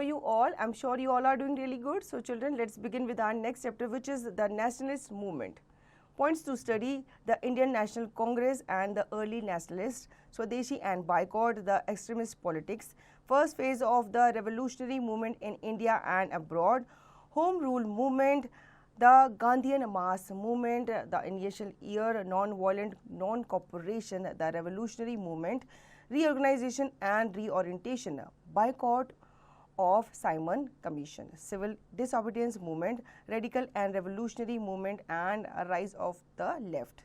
are you all? I'm sure you all are doing really good. So children, let's begin with our next chapter, which is the Nationalist movement. Points to study: the Indian National Congress and the early nationalists, Swadeshi and boycott, the extremist politics, first phase of the revolutionary movement in India and abroad, home rule movement, the Gandhian mass movement, the initial year, non-violent non-cooperation, the revolutionary movement, reorganization and reorientation, boycott of Simon Commission, civil disobedience movement, radical and revolutionary movement, and a rise of the left.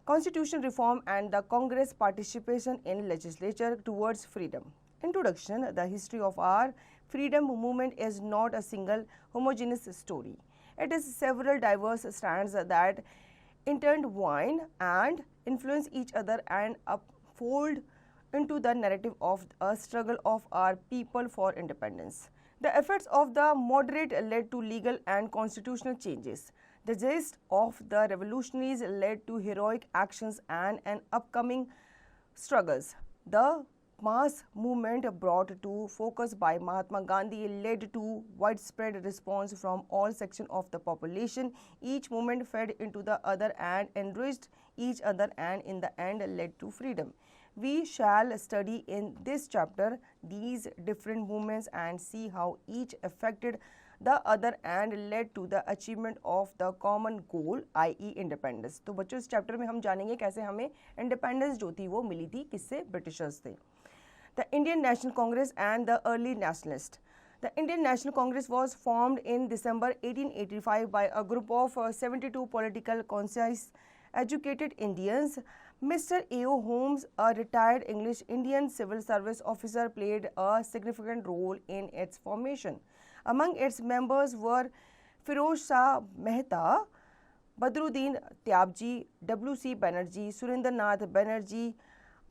Constitution reform and the Congress participation in legislature towards freedom. Introduction: the history of our freedom movement is not a single homogeneous story. It is several diverse strands that intertwine and influence each other and unfold into the narrative of a struggle of our people for independence. The efforts of the moderate led to legal and constitutional changes. The gist of the revolutionaries led to heroic actions and an upcoming struggles. The mass movement brought to focus by Mahatma Gandhi led to widespread response from all sections of the population. Each movement fed into the other and enriched each other, and in the end led to freedom. We shall study in this chapter these different movements and see how each affected the other and led to the achievement of the common goal, i.e. independence. तो बच्चों इस chapter में हम जानेंगे कैसे हमें independence जो थी वो मिली थी, किससे? ब्रिटिशर्स थे. The Indian National Congress and the early nationalists. The Indian National Congress was formed in December 1885 by a group of 72 political conscious, educated Indians. Mr. A.O. Holmes, a retired English Indian civil service officer, played a significant role in its formation. Among its members were Firoz Shah Mehta, Badruddin Tyabji, W.C. Banerjee, Surendranath Banerjee,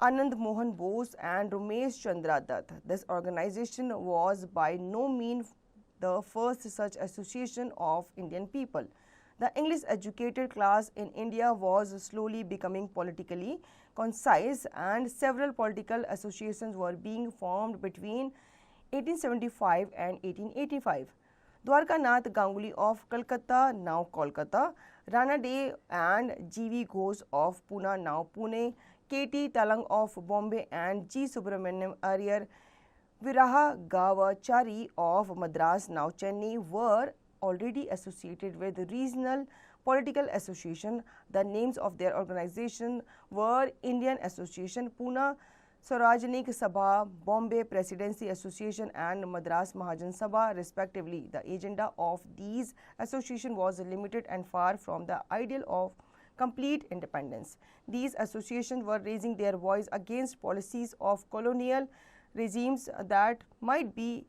Anand Mohan Bose, and Ramesh Chandra Dutt. This organization was by no means the first such association of Indian people. The English educated class in India was slowly becoming politically concise, and several political associations were being formed between 1875 and 1885. Dwarkanath Ganguly of Calcutta, now Kolkata, Rana Dey and G.V. Ghosh of Pune, now Pune, K.T. Talang of Bombay, and G. Subramaniam Iyer, Viraha Gavachari of Madras, now Chennai, were already associated with regional political association. The names of their organization were Indian Association, Pune Swarajnik Sabha, Bombay Presidency Association, and Madras Mahajan Sabha, respectively. The agenda of these associations was limited and far from the ideal of complete independence. These associations were raising their voice against policies of colonial regimes that might be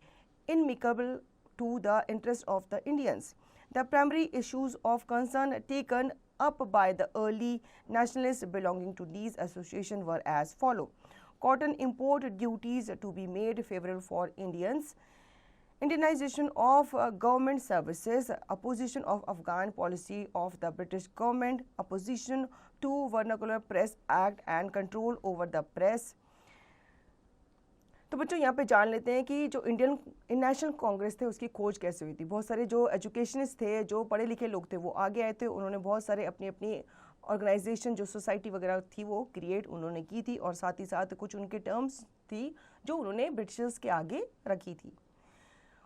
inimical to the interests of the Indians. The primary issues of concern taken up by the early nationalists belonging to these associations were as follows: cotton import duties to be made favorable for Indians, Indianization of government services, opposition of Afghan policy of the British government, opposition to Vernacular Press Act, and control over the press. तो बच्चों यहाँ पे जान लेते हैं कि जो Indian national Congress थे उसकी खोज कैसे हुई थी. बहुत सारे जो एजुकेशनिस्ट थे, जो पढ़े लिखे लोग थे, वो आगे आए थे. उन्होंने बहुत सारे अपनी अपनी ऑर्गेनाइजेशन जो सोसाइटी वगैरह थी वो क्रिएट उन्होंने की थी, और साथ ही साथ कुछ उनके टर्म्स थी जो उन्होंने ब्रिटिशर्स के आगे रखी थी.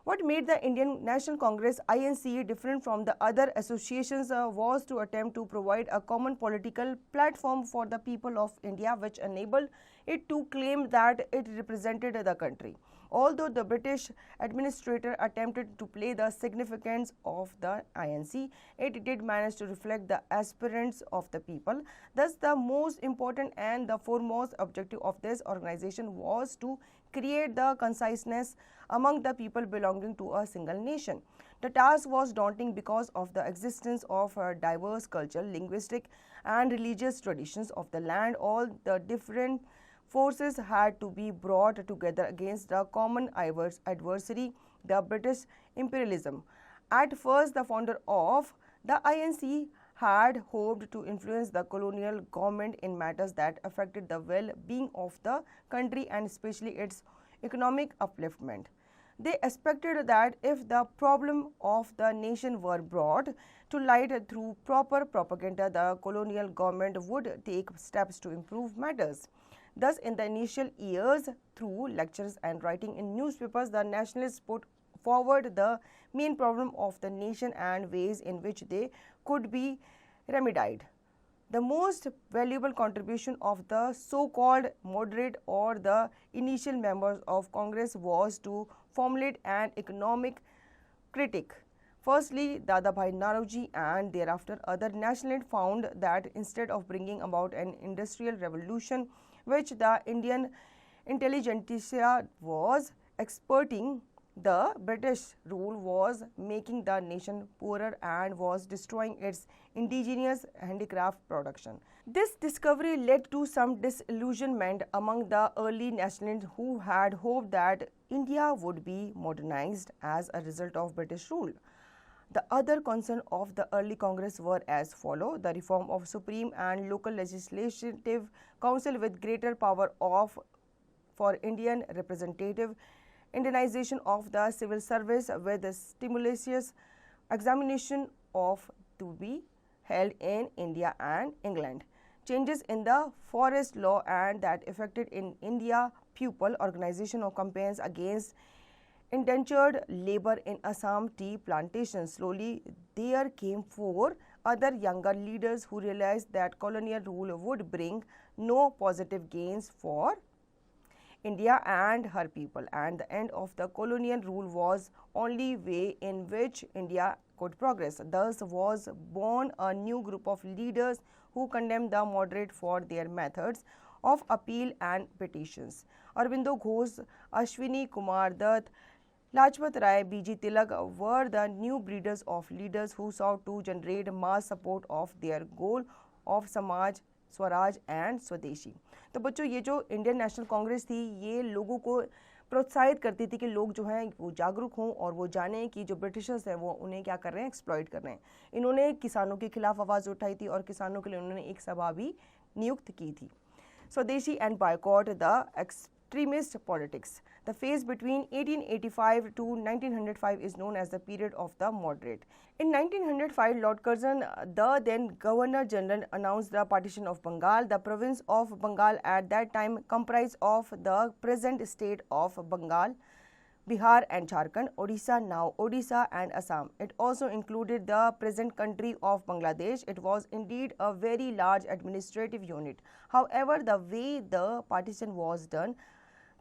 What made the Indian National Congress (INC) different from the other associations was to attempt to provide a common political platform for the people of India, which enabled it to claim that it represented the country. Although the British administrator attempted to play the significance of the INC, it did manage to reflect the aspirations of the people. Thus, the most important and the foremost objective of this organization was to create the conciseness among the people belonging to a single nation. The task was daunting because of the existence of diverse cultural, linguistic, and religious traditions of the land. All the different forces had to be brought together against the common adversary, the British imperialism. At first, the founder of the INC had hoped to influence the colonial government in matters that affected the well-being of the country and especially its economic upliftment. They expected that if the problem of the nation were brought to light through proper propaganda, the colonial government would take steps to improve matters. Thus, in the initial years, through lectures and writing in newspapers, the nationalists put forward the main problem of the nation and ways in which they could be remedied. The most valuable contribution of the so-called moderate or the initial members of Congress was to formulate an economic critique. Firstly, Dadabhai Naoroji and thereafter other nationalists found that instead of bringing about an industrial revolution which the Indian intelligentsia was exporting, the British rule was making the nation poorer and was destroying its indigenous handicraft production. This discovery led to some disillusionment among the early nationalists who had hoped that India would be modernized as a result of British rule. The other concerns of the early Congress were as follows: the reform of Supreme and local legislative council with greater power for Indian representative, Indianization of the civil service with a stimulus examination of to be held in India and England, changes in the forest law and that affected in India, pupil organization of campaigns against indentured labor in Assam tea plantations. Slowly there came 4 other younger leaders who realized that colonial rule would bring no positive gains for India and her people, and the end of the colonial rule was only way in which India could progress. Thus was born a new group of leaders who condemned the moderate for their methods of appeal and petitions. Aurobindo Ghosh, Ashwini Kumar Dutt, Lajpat Rai, B.G. Tilak were the new breeders of leaders who sought to generate mass support of their goal of Samaj, Swaraj and Swadeshi. तो बच्चों, ये जो Indian national Congress थी, ये लोगों को प्रोत्साहित करती थी कि लोग जो हैं वो जागरूक हों और वो जानें कि जो ब्रिटिशर्स हैं वो उन्हें क्या कर रहे हैं, एक्सप्लॉइट कर रहे हैं. इन्होंने किसानों के खिलाफ आवाज़ उठाई थी और किसानों के लिए उन्होंने एक सभा भी नियुक्त की थी. स्वदेशी and boycott the extremist politics. The phase between 1885 to 1905 is known as the period of the moderate. In 1905, Lord Curzon, the then Governor General, announced the partition of Bengal. The province of Bengal at that time comprised of the present state of Bengal, Bihar and Jharkhand, Odisha, now Odisha and Assam. It also included the present country of Bangladesh. It was indeed a very large administrative unit. However, the way the partition was done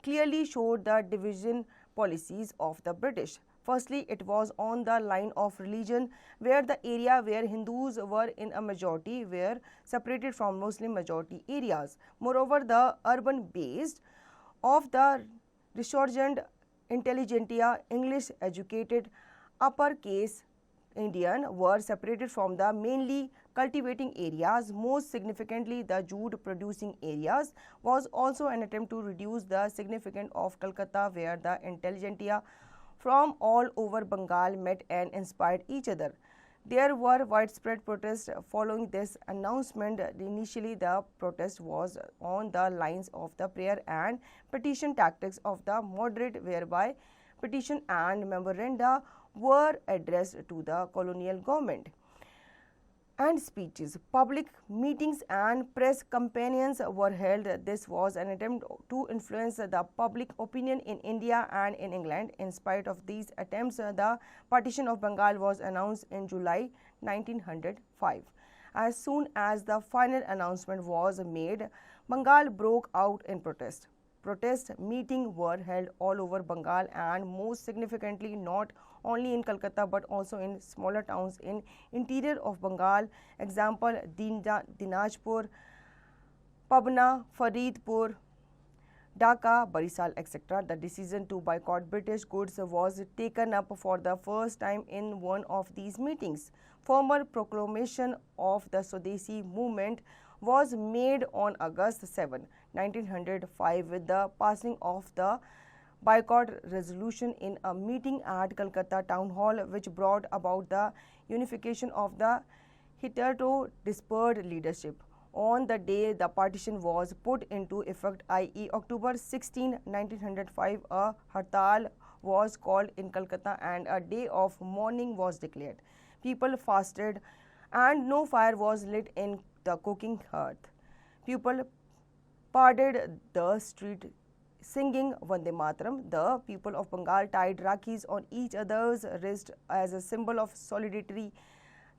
clearly showed the division policies of the British. Firstly, it was on the line of religion, where the area where Hindus were in a majority were separated from Muslim majority areas. Moreover, the urban base of the resurgent intelligentsia, English educated upper caste Indian, were separated from the mainly cultivating areas. Most significantly, the jute producing areas was also an attempt to reduce the significance of Calcutta, where the intelligentsia from all over Bengal met and inspired each other. There were widespread protests following this announcement. Initially, the protest was on the lines of the prayer and petition tactics of the moderate, whereby petition and memoranda were addressed to the colonial government. And speeches, public meetings and press campaigns were held. This was an attempt to influence the public opinion in India and in England. In spite of these attempts, the partition of Bengal was announced in July 1905. As soon as the final announcement was made, Bengal broke out in protest. Protest meetings were held all over Bengal and most significantly not only in Calcutta but also in smaller towns in interior of Bengal, example Dinajpur, Pabna, Faridpur, Dhaka, Barisal, etc. The decision to boycott British goods was taken up for the first time in one of these meetings. Formal proclamation of the Swadeshi movement was made on August 7, 1905 with the passing of the boycott resolution in a meeting at Calcutta Town Hall, which brought about the unification of the hitherto dispersed leadership. On the day the partition was put into effect, i.e. October 16, 1905, a hartal was called in Calcutta and a day of mourning was declared. People fasted and no fire was lit in the cooking hearth. People paraded the street singing Vande Mataram. The people of Bengal tied Rakhis on each other's wrist as a symbol of solidarity.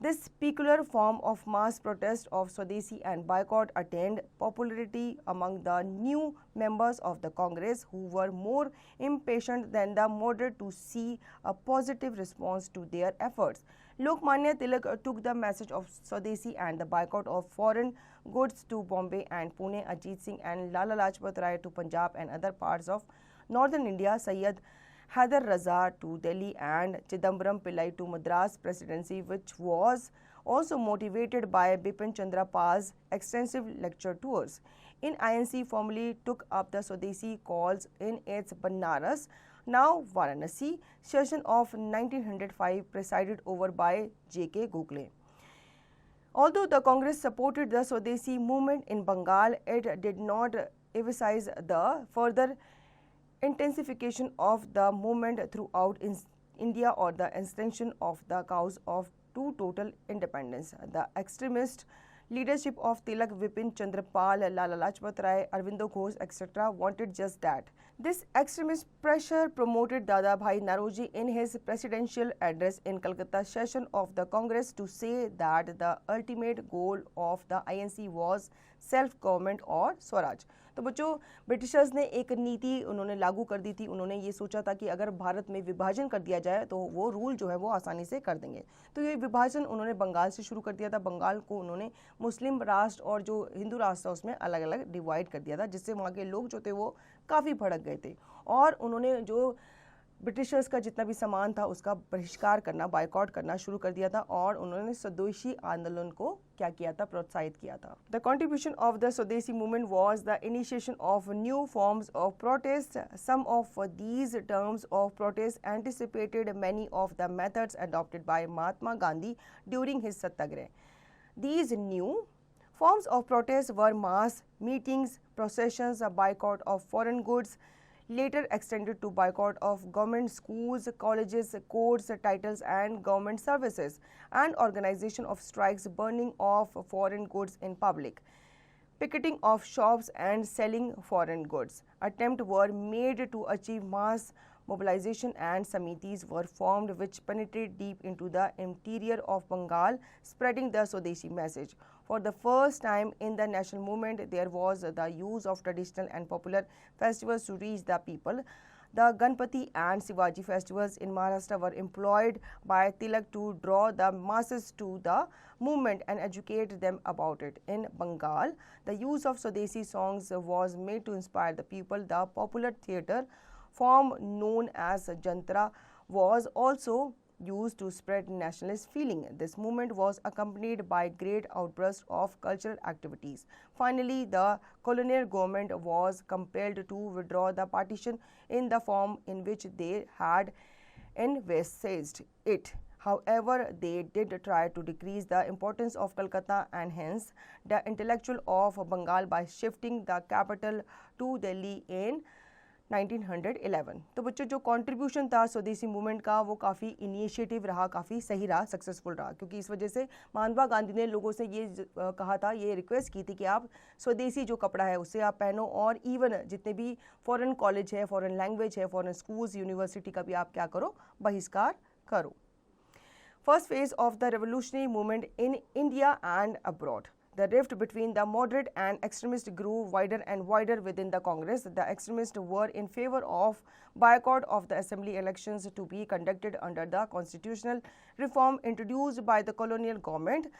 This peculiar form of mass protest of Swadeshi and boycott attained popularity among the new members of the Congress, who were more impatient than the moderate to see a positive response to their efforts. Lokmanya Tilak took the message of Swadeshi and the boycott of foreign goods to Bombay and Pune. Ajit Singh and Lala Lajpat Rai to Punjab and other parts of northern India. Syed Haider Raza to Delhi and Chidambaram Pillai to Madras presidency, which was also motivated by Bipin Chandra Pal's extensive lecture tours. In INC formally took up the Swadeshi calls in its Banaras, now Varanasi, session of 1905 presided over by J.K. Gokhale. Although the Congress supported the Swadeshi movement in Bengal, it did not emphasize the further intensification of the movement throughout India or the extension of the cause of to total independence. The extremist leadership of Tilak, Bipin Chandra Pal, Lala Lajpat Rai, Arvindo Ghosh, etc. wanted just that. This extremist pressure promoted Dada Bhai Naroji in his presidential address in Calcutta session of the Congress to say that the ultimate goal of the INC was self-government or Swaraj. तो बच्चों Britishers ने एक नीति उन्होंने लागू कर दी थी. उन्होंने ये सोचा था कि अगर भारत में विभाजन कर दिया जाए तो वो रूल जो है वो आसानी से कर देंगे. तो ये विभाजन उन्होंने बंगाल से शुरू कर दिया था. बंगाल को उन्होंने मुस्लिम राष्ट्र और जो हिंदू राष्ट्र था उसमें अलग अलग डिवाइड कर दिया था, जिससे वहाँ के लोग जो थे वो काफ़ी भड़क गए थे. और उन्होंने जो ब्रिटिशर्स का जितना भी सामान था उसका बहिष्कार करना, बायकॉट करना शुरू कर दिया था और उन्होंने स्वदेशी आंदोलन को क्या किया था, प्रोत्साहित किया था. The contribution of the swadeshi movement was the initiation of new forms of protest. Some of these terms of protest anticipated many of the methods adopted by Mahatma Gandhi during his Satyagrah. These new forms of protest were mass meetings, processions, a boycott of foreign goods, later extended to boycott of government schools, colleges, courts, titles and government services, and organization of strikes, burning of foreign goods in public, picketing of shops and selling foreign goods. Attempts were made to achieve mass mobilization and samitis were formed which penetrate deep into the interior of Bengal, spreading the Swadeshi message. For the first time in the national movement, there was the use of traditional and popular festivals to reach the people. The Ganpati and Shivaji festivals in Maharashtra were employed by Tilak to draw the masses to the movement and educate them about it. In Bengal, the use of Swadeshi songs was made to inspire the people. The popular theatre form known as Jantra was also used to spread nationalist feeling. This movement was accompanied by great outbursts of cultural activities. Finally, the colonial government was compelled to withdraw the partition in the form in which they had envisaged it. However, they did try to decrease the importance of Calcutta and hence the intellectual of Bengal by shifting the capital to Delhi in 1911. तो बच्चों जो contribution था स्वदेशी movement का वो काफ़ी initiative रहा, काफ़ी सही रहा, सक्सेसफुल रहा, क्योंकि इस वजह से महात्मा गांधी ने लोगों से ये कहा था, ये रिक्वेस्ट की थी कि आप स्वदेशी जो कपड़ा है उससे आप पहनो और इवन जितने भी फॉरेन कॉलेज है, फॉरेन लैंग्वेज है, फॉरेन स्कूल्स, यूनिवर्सिटी का भी आप क्या करो, बहिष्कार करो. First phase of the revolutionary movement in India and abroad. The rift between the moderate and extremists grew wider and wider within the Congress. The extremists were in favor of boycott of the assembly elections to be conducted under the constitutional reform introduced by the colonial government.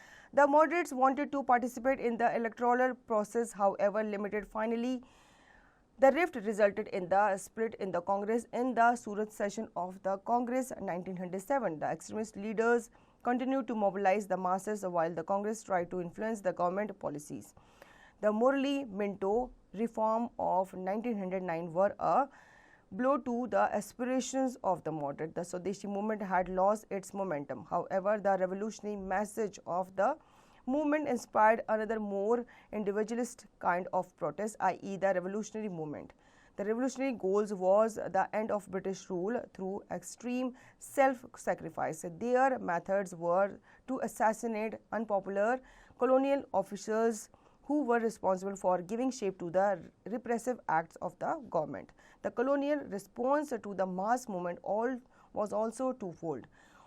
The moderates wanted to participate in the electoral process, however limited. Finally, the rift resulted in the split in the Congress in the Surat session of the Congress 1907. The extremist leaders continued to mobilize the masses while the Congress tried to influence the government policies. The Morley Minto reform of 1909 were a blow to the aspirations of the moderate. The Swadeshi movement had lost its momentum. However, the revolutionary message of the movement inspired another more individualist kind of protest, i.e. the revolutionary movement. The revolutionary goals was the end of British rule through extreme self-sacrifice. Their methods were to assassinate unpopular colonial officials who were responsible for giving shape to the repressive acts of the government. The colonial response to the mass movement was also twofold.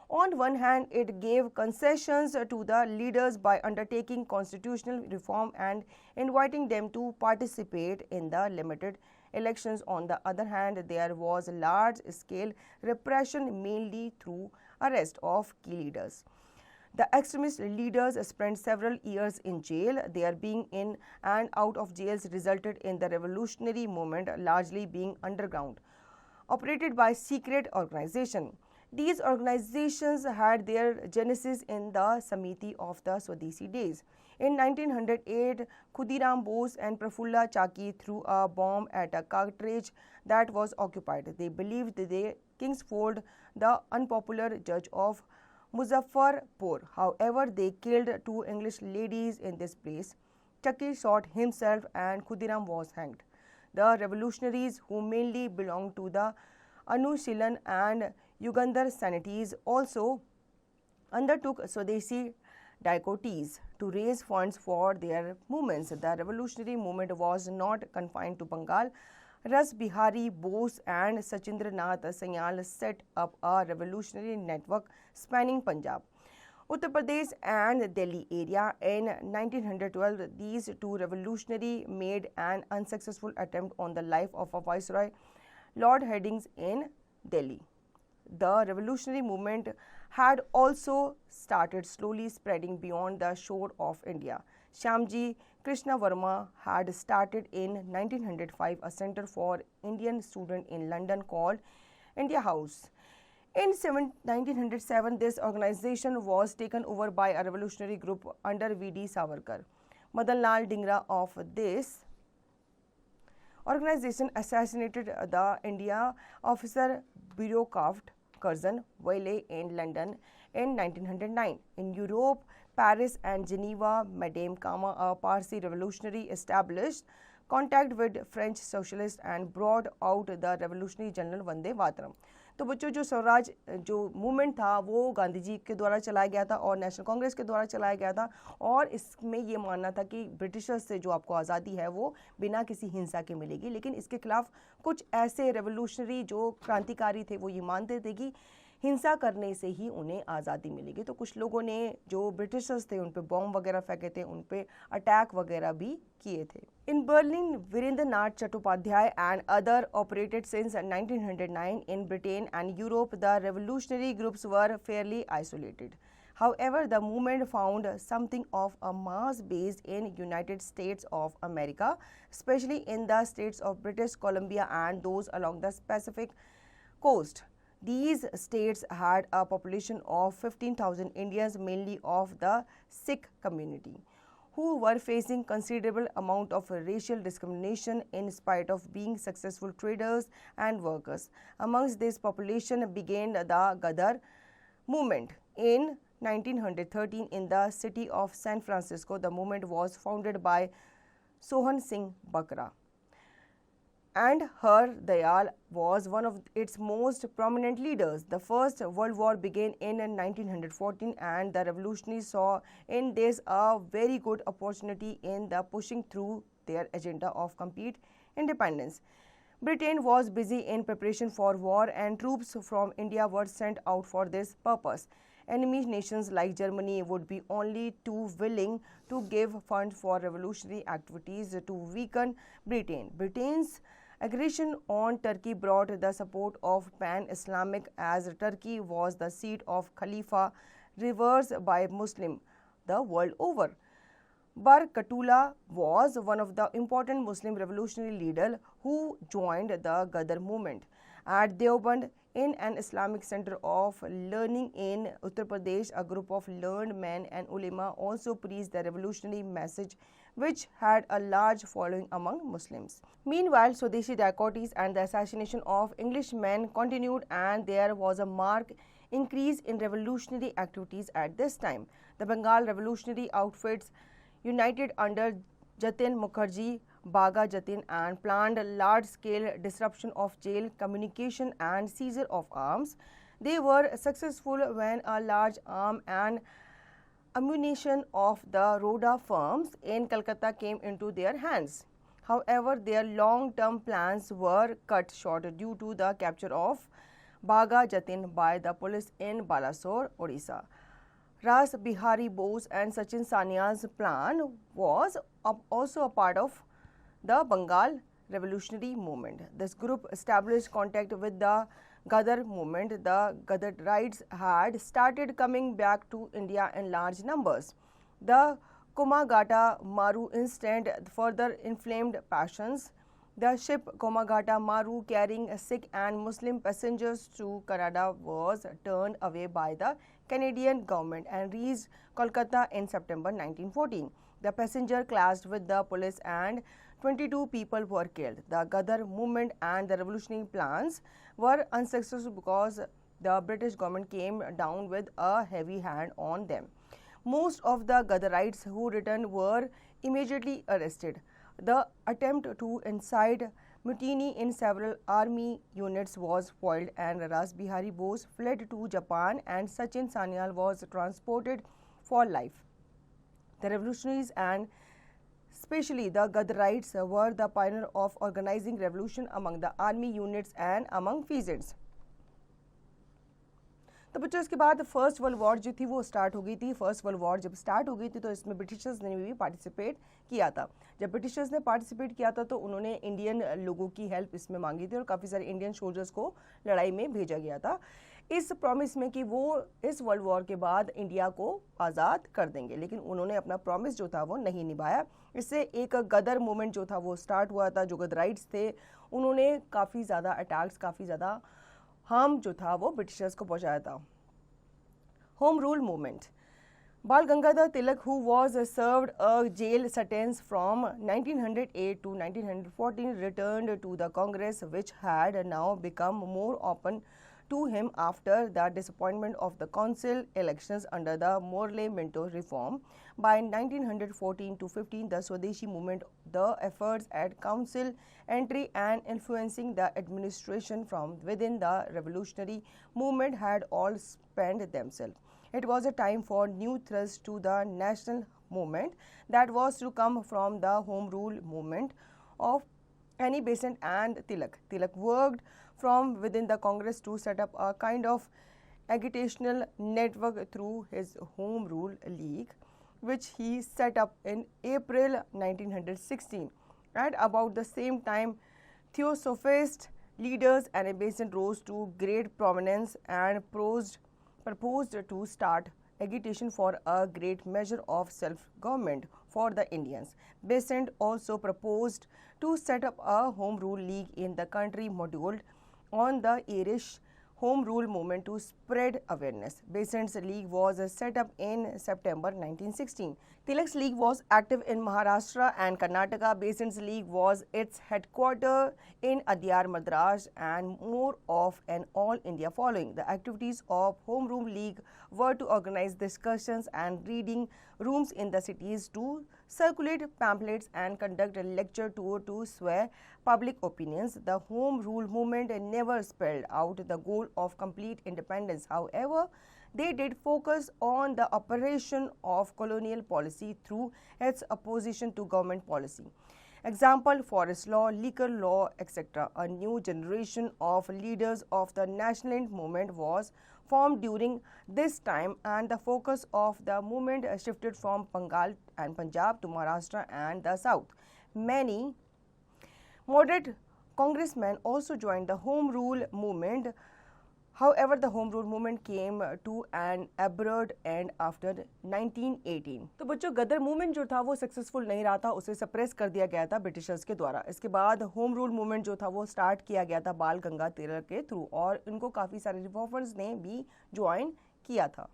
On one hand, it gave concessions to the leaders by undertaking constitutional reform and inviting them to participate in the limited elections. On the other hand, there was large-scale repression, mainly through arrest of key leaders. The extremist leaders spent several years in jail. Their being in and out of jails resulted in the revolutionary movement largely being underground, operated by secret organizations. These organizations had their genesis in the Samiti of the Swadeshi days. In 1908, Khudiram Bose and Prafulla Chaki threw a bomb at a cartridge that was occupied. They believed they Kingsford, the unpopular judge of Muzaffarpur. However, they killed two English ladies in this place. Chaki shot himself and Khudiram was hanged. The revolutionaries, who mainly belonged to the Anushilan and Yugandhar Sanities, also undertook Swadeshi dichoties to raise funds for their movements. The revolutionary movement was not confined to Bengal. Ras Bihari Bose and Sachindranath Sanyal set up a revolutionary network spanning Punjab, Uttar Pradesh and Delhi area. In 1912, these two revolutionaries made an unsuccessful attempt on the life of a viceroy, Lord Hastings, in Delhi. The revolutionary movement had also started slowly spreading beyond the shore of India. Shyamji Krishna Verma had started in 1905 a center for Indian students in London called India House. In 1907, this organization was taken over by a revolutionary group under V.D. Savarkar. Madan Lal Dhingra of this organization assassinated the India officer bureaucrat Curzon Wiley in London in 1909. In Europe, Paris and Geneva, Madame Kama, a Parsi revolutionary, established contact with French socialists and brought out the revolutionary general Vande Mataram. तो बच्चों जो स्वराज जो movement था वो गांधी जी के द्वारा चलाया गया था और नेशनल कांग्रेस के द्वारा चलाया गया था और इसमें ये मानना था कि ब्रिटिशर्स से जो आपको आज़ादी है वो बिना किसी हिंसा के मिलेगी, लेकिन इसके खिलाफ कुछ ऐसे रेवोल्यूशनरी जो क्रांतिकारी थे वो ये मानते थे कि हिंसा करने से ही उन्हें आज़ादी मिलेगी। तो कुछ लोगों ने जो ब्रिटिशर्स थे उन पे बॉम्ब वगैरह फेंके थे, उन पे अटैक वगैरह भी किए थे। In Berlin, Virendranath Chattopadhyay and other operated since 1909 in Britain and Europe. The revolutionary groups were fairly isolated. However, the movement found something of a mass base in United States of America, especially in the states of British Columbia and those along the Pacific coast. These states had a population of 15,000 Indians, mainly of the Sikh community, who were facing considerable amount of racial discrimination in spite of being successful traders and workers. Amongst this population began the Ghadar movement. In 1913, in the city of San Francisco, the movement was founded by Sohan Singh Bakra, and Har Dayal was one of its most prominent leaders. The First World War began in 1914 and the revolutionaries saw in this a very good opportunity in the pushing through their agenda of complete independence. Britain was busy in preparation for war and troops from India were sent out for this purpose. Enemy nations like Germany would be only too willing to give funds for revolutionary activities to weaken Britain. Britain's aggression on Turkey brought the support of pan-Islamic, as Turkey was the seat of Khalifa revered by Muslims the world over. Barkatullah was one of the important Muslim revolutionary leaders who joined the Ghadar movement. At Deoband, in an Islamic center of learning in Uttar Pradesh, a group of learned men and ulema also preached the revolutionary message, which had a large following among Muslims. Meanwhile, Swadeshi dichoties and the assassination of Englishmen continued, and there was a marked increase in revolutionary activities at this time. The Bengal revolutionary outfits, united under Jatin Mukherjee, Baga Jatin and planned large-scale disruption of jail communication and seizure of arms. They were successful when a large arm and ammunition of the Rhoda firms in Calcutta came into their hands. However, their long-term plans were cut short due to the capture of Baga Jatin by the police in Balasore, Odisha. Ras Bihari Bose and Sachin Sanyal's plan was also a part of the Bengal revolutionary movement. This group established contact with the Ghadar movement. The Ghadarites had started coming back to India in large numbers. The Komagata Maru incident further inflamed passions. The ship Komagata Maru carrying Sikh and Muslim passengers to Canada was turned away by the Canadian government and reached Kolkata in September 1914. The passenger clashed with the police and 22 people were killed. The Ghadar movement and the revolutionary plans were unsuccessful because the British government came down with a heavy hand on them. Most of the Ghadarites who returned were immediately arrested. The attempt to incite mutiny in several army units was foiled and Ras Bihari Bose fled to Japan and Sachin Sanyal was transported for life. The revolutionaries and especially the Ghadarites were the pioneer of organizing revolution among the army units and among peasants. तो बच्चों इसके बाद first world war जो थी वो start हो गई थी. फर्स्ट वर्ल्ड वॉर जब स्टार्ट हो गई थी तो इसमें ब्रिटिशर्स ने भी पार्टिसिपेट किया था. जब ब्रिटिशर्स ने पार्टिसिपेट किया था तो उन्होंने इंडियन लोगों की हेल्प इसमें मांगी थी और काफ़ी सारे इंडियन सोल्जर्स को लड़ाई में भेजा गया था इस प्रॉमिस में कि वो इस वर्ल्ड वॉर के बाद इंडिया को आज़ाद कर देंगे. लेकिन उन्होंने अपना प्रॉमिस जो था वो नहीं निभाया. इससे एक गदर मूवमेंट जो था वो स्टार्ट हुआ था. जो गदराइट्स थे उन्होंने काफ़ी ज़्यादा अटैक्स, काफ़ी ज़्यादा हार्म जो था वो ब्रिटिशर्स को पहुंचाया था. Home rule movement. Bal Gangadhar Tilak, who was served a jail sentence from 1908 to 1914, returned to the Congress, which had now become more open to him after the disappointment of the council elections under the Morley-Minto reform. By 1914 to 15, the Swadeshi movement, the efforts at council entry and influencing the administration from within the revolutionary movement had all spent themselves. It was a time for new thrust to the national movement that was to come from the home rule movement of Annie Besant and Tilak. Tilak worked from within the Congress to set up a kind of agitational network through his Home Rule League, which he set up in April 1916. At about the same time, Theosophist leaders Annie Besant rose to great prominence and proposed to start agitation for a great measure of self-government for the Indians. Besant also proposed to set up a Home Rule League in the country modeled on the Irish Home Rule movement to spread awareness. Besant's league was set up in September 1916. Tilak's league was active in Maharashtra and Karnataka. Besant's league was its headquarters in Adyar, Madras, and more of an all-India following. The activities of Home Rule League were to organize discussions and reading rooms in the cities, to circulate pamphlets and conduct a lecture tour to sway public opinions. The Home Rule movement never spelled out the goal of complete independence. However, they did focus on the operation of colonial policy through its opposition to government policy. Example, forest law, liquor law, etc. A new generation of leaders of the nationalist movement was formed during this time, and the focus of the movement shifted from Bengal and Punjab to Maharashtra and the south. Many moderate congressmen also joined the Home Rule movement. However, the Home Rule movement came to an abrupt end after 1918. तो बच्चों, गदर movement जो था वो successful नहीं रहा था, उसे suppress कर दिया गया था ब्रिटिशर्स के द्वारा. इसके बाद होम रूल मूवमेंट जो था वो स्टार्ट किया गया था बाल गंगाधर तिलक के थ्रू, और इनको काफ़ी सारे रिफॉर्मर्स ने भी ज्वाइन किया था.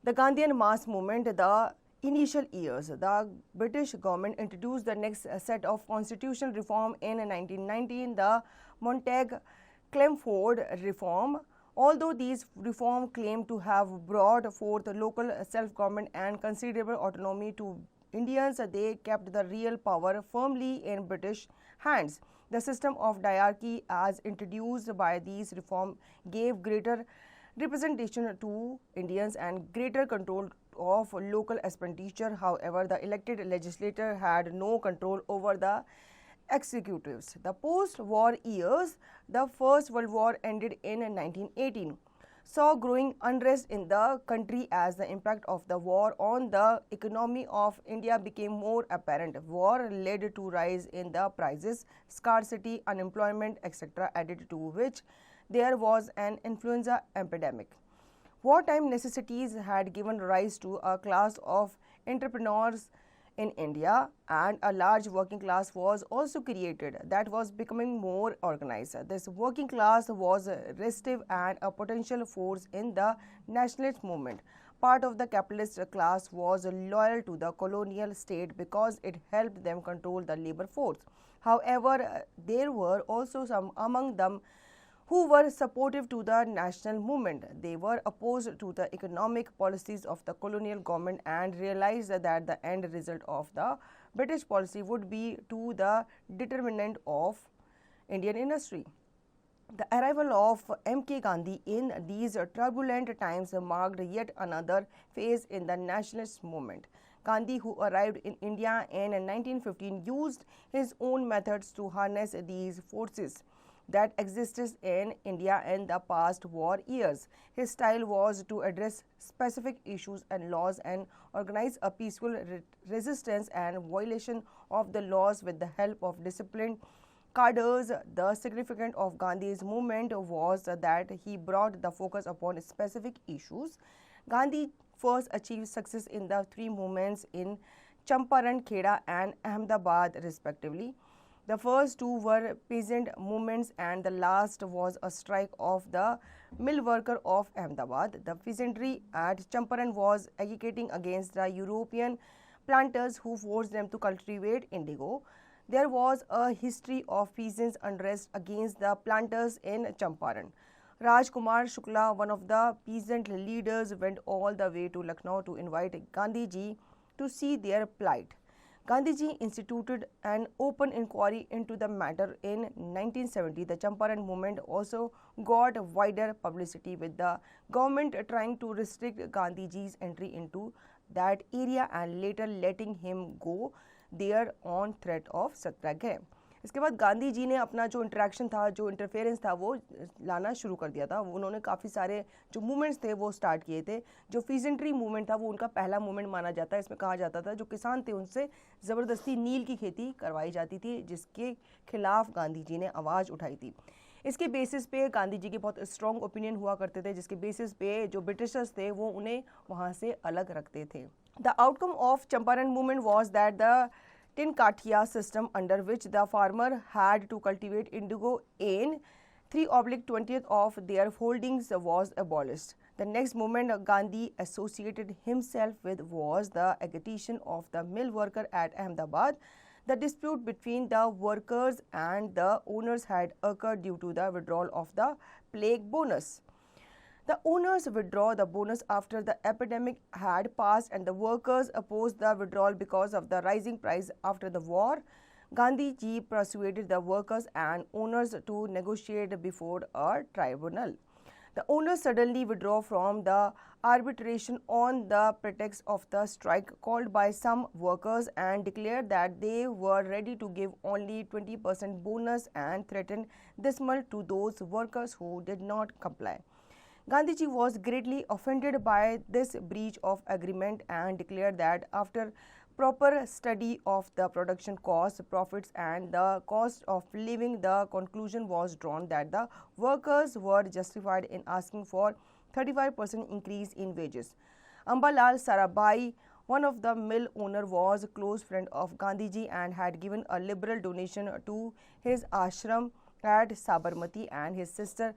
The Gandhian mass movement. The initial years, the British government introduced the next set of constitutional reform in 1919, the Montague-Chelmsford reform. Although these reforms claim to have brought forth local self-government and considerable autonomy to Indians, they kept the real power firmly in British hands. The system of diarchy as introduced by these reforms gave greater representation to Indians and greater control of local expenditure. However, the elected legislator had no control over the executives. The post-war years, the First World War ended in 1918, saw growing unrest in the country as the impact of the war on the economy of India became more apparent. War led to rise in the prices, scarcity, unemployment, etc., added to which there was an influenza epidemic. Wartime necessities had given rise to a class of entrepreneurs in India, and a large working class was also created that was becoming more organized. This working class was restive and a potential force in the nationalist movement. Part of the capitalist class was loyal to the colonial state because it helped them control the labor force. However, there were also some among them who were supportive to the national movement. They were opposed to the economic policies of the colonial government and realized that the end result of the British policy would be to the determinant of Indian industry. The arrival of M.K. Gandhi in these turbulent times marked yet another phase in the nationalist movement. Gandhi, who arrived in India in 1915, used his own methods to harness these forces that existed in India in the past war years. His style was to address specific issues and laws and organize a peaceful resistance and violation of the laws with the help of disciplined cadres. The significance of Gandhi's movement was that he brought the focus upon specific issues. Gandhi first achieved success in the three movements in Champaran, Kheda and Ahmedabad respectively. The first two were peasant movements and the last was a strike of the mill worker of Ahmedabad. The peasantry at Champaran was agitating against the European planters who forced them to cultivate indigo. There was a history of peasants' unrest against the planters in Champaran. Rajkumar Shukla, one of the peasant leaders, went all the way to Lucknow to invite Gandhiji to see their plight. Gandhiji instituted an open inquiry into the matter in 1970. The Champaran movement also got wider publicity, with the government trying to restrict Gandhiji's entry into that area and later letting him go there on threat of सत्याग्रह. इसके बाद गांधी जी ने अपना जो interaction था, जो interference था, वो लाना शुरू कर दिया था. उन्होंने काफ़ी सारे जो मूवमेंट्स थे वो स्टार्ट किए थे. जो फीजेंट्री मूवमेंट था वो उनका पहला मूवमेंट माना जाता है. इसमें कहा जाता था जो किसान थे उनसे ज़बरदस्ती नील की खेती करवाई जाती थी, जिसके खिलाफ गांधी जी ने आवाज़ उठाई थी. इसके बेसिस पे गांधी जी के बहुत स्ट्रॉन्ग ओपिनियन हुआ करते थे, जिसके बेसिस पे जो ब्रिटिशर्स थे वो उन्हें वहाँ से अलग रखते थे. The outcome of Champaran movement was that the Tinkatia system, under which the farmer had to cultivate indigo in 3/20th of their holdings, was abolished. The next movement Gandhi associated himself with was the agitation of the mill worker at Ahmedabad. The dispute between the workers and the owners had occurred due to the withdrawal of the plague bonus. The owners withdrew the bonus after the epidemic had passed and the workers opposed the withdrawal because of the rising price after the war. Gandhi ji persuaded the workers and owners to negotiate before a tribunal. The owners suddenly withdrew from the arbitration on the pretext of the strike called by some workers and declared that they were ready to give only 20% bonus and threatened dismissal to those workers who did not comply. Gandhiji was greatly offended by this breach of agreement and declared that after proper study of the production costs, profits and the cost of living, the conclusion was drawn that the workers were justified in asking for 35% increase in wages. Ambalal Sarabhai, one of the mill owner, was a close friend of Gandhiji and had given a liberal donation to his ashram at Sabarmati, and his sister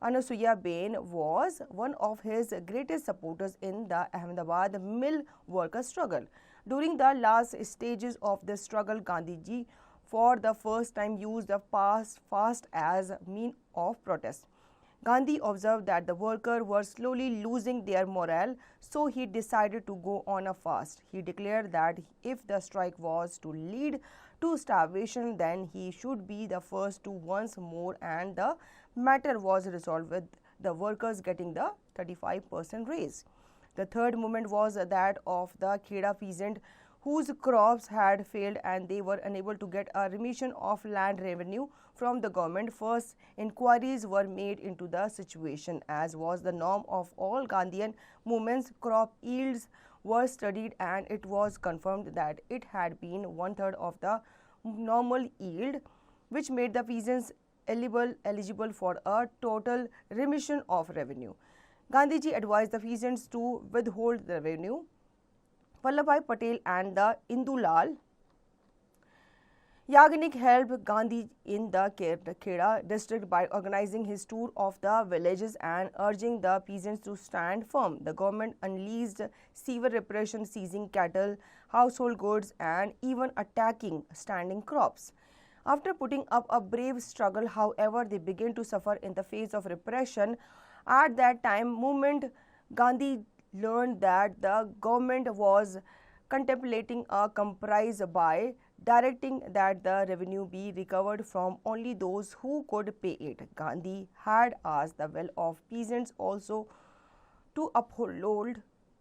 Anasuya Bain was one of his greatest supporters in the Ahmedabad mill worker struggle. During the last stages of the struggle, Gandhiji for the first time used the fast as mean of protest. Gandhi observed that the workers were slowly losing their morale, so he decided to go on a fast. He declared that if the strike was to lead to starvation, then he should be the first to once more, and the matter was resolved with the workers getting the 35% raise. The third movement was that of the Kheda peasant whose crops had failed and they were unable to get a remission of land revenue from the government. First inquiries were made into the situation. As was the norm of all Gandhian movements, crop yields were studied and it was confirmed that it had been one-third of the normal yield, which made the peasants eligible for a total remission of revenue. Gandhiji advised the peasants to withhold the revenue. Vallabhbhai Patel and the Indulal Yagnik helped Gandhi in the Kheda district by organizing his tour of the villages and urging the peasants to stand firm. The government unleashed severe repression, seizing cattle, household goods, and even attacking standing crops. After putting up a brave struggle, however, they began to suffer in the face of repression. At that time, movement Gandhi learned that the government was contemplating a compromise by directing that the revenue be recovered from only those who could pay it. Gandhi had asked the well-off peasants also to uphold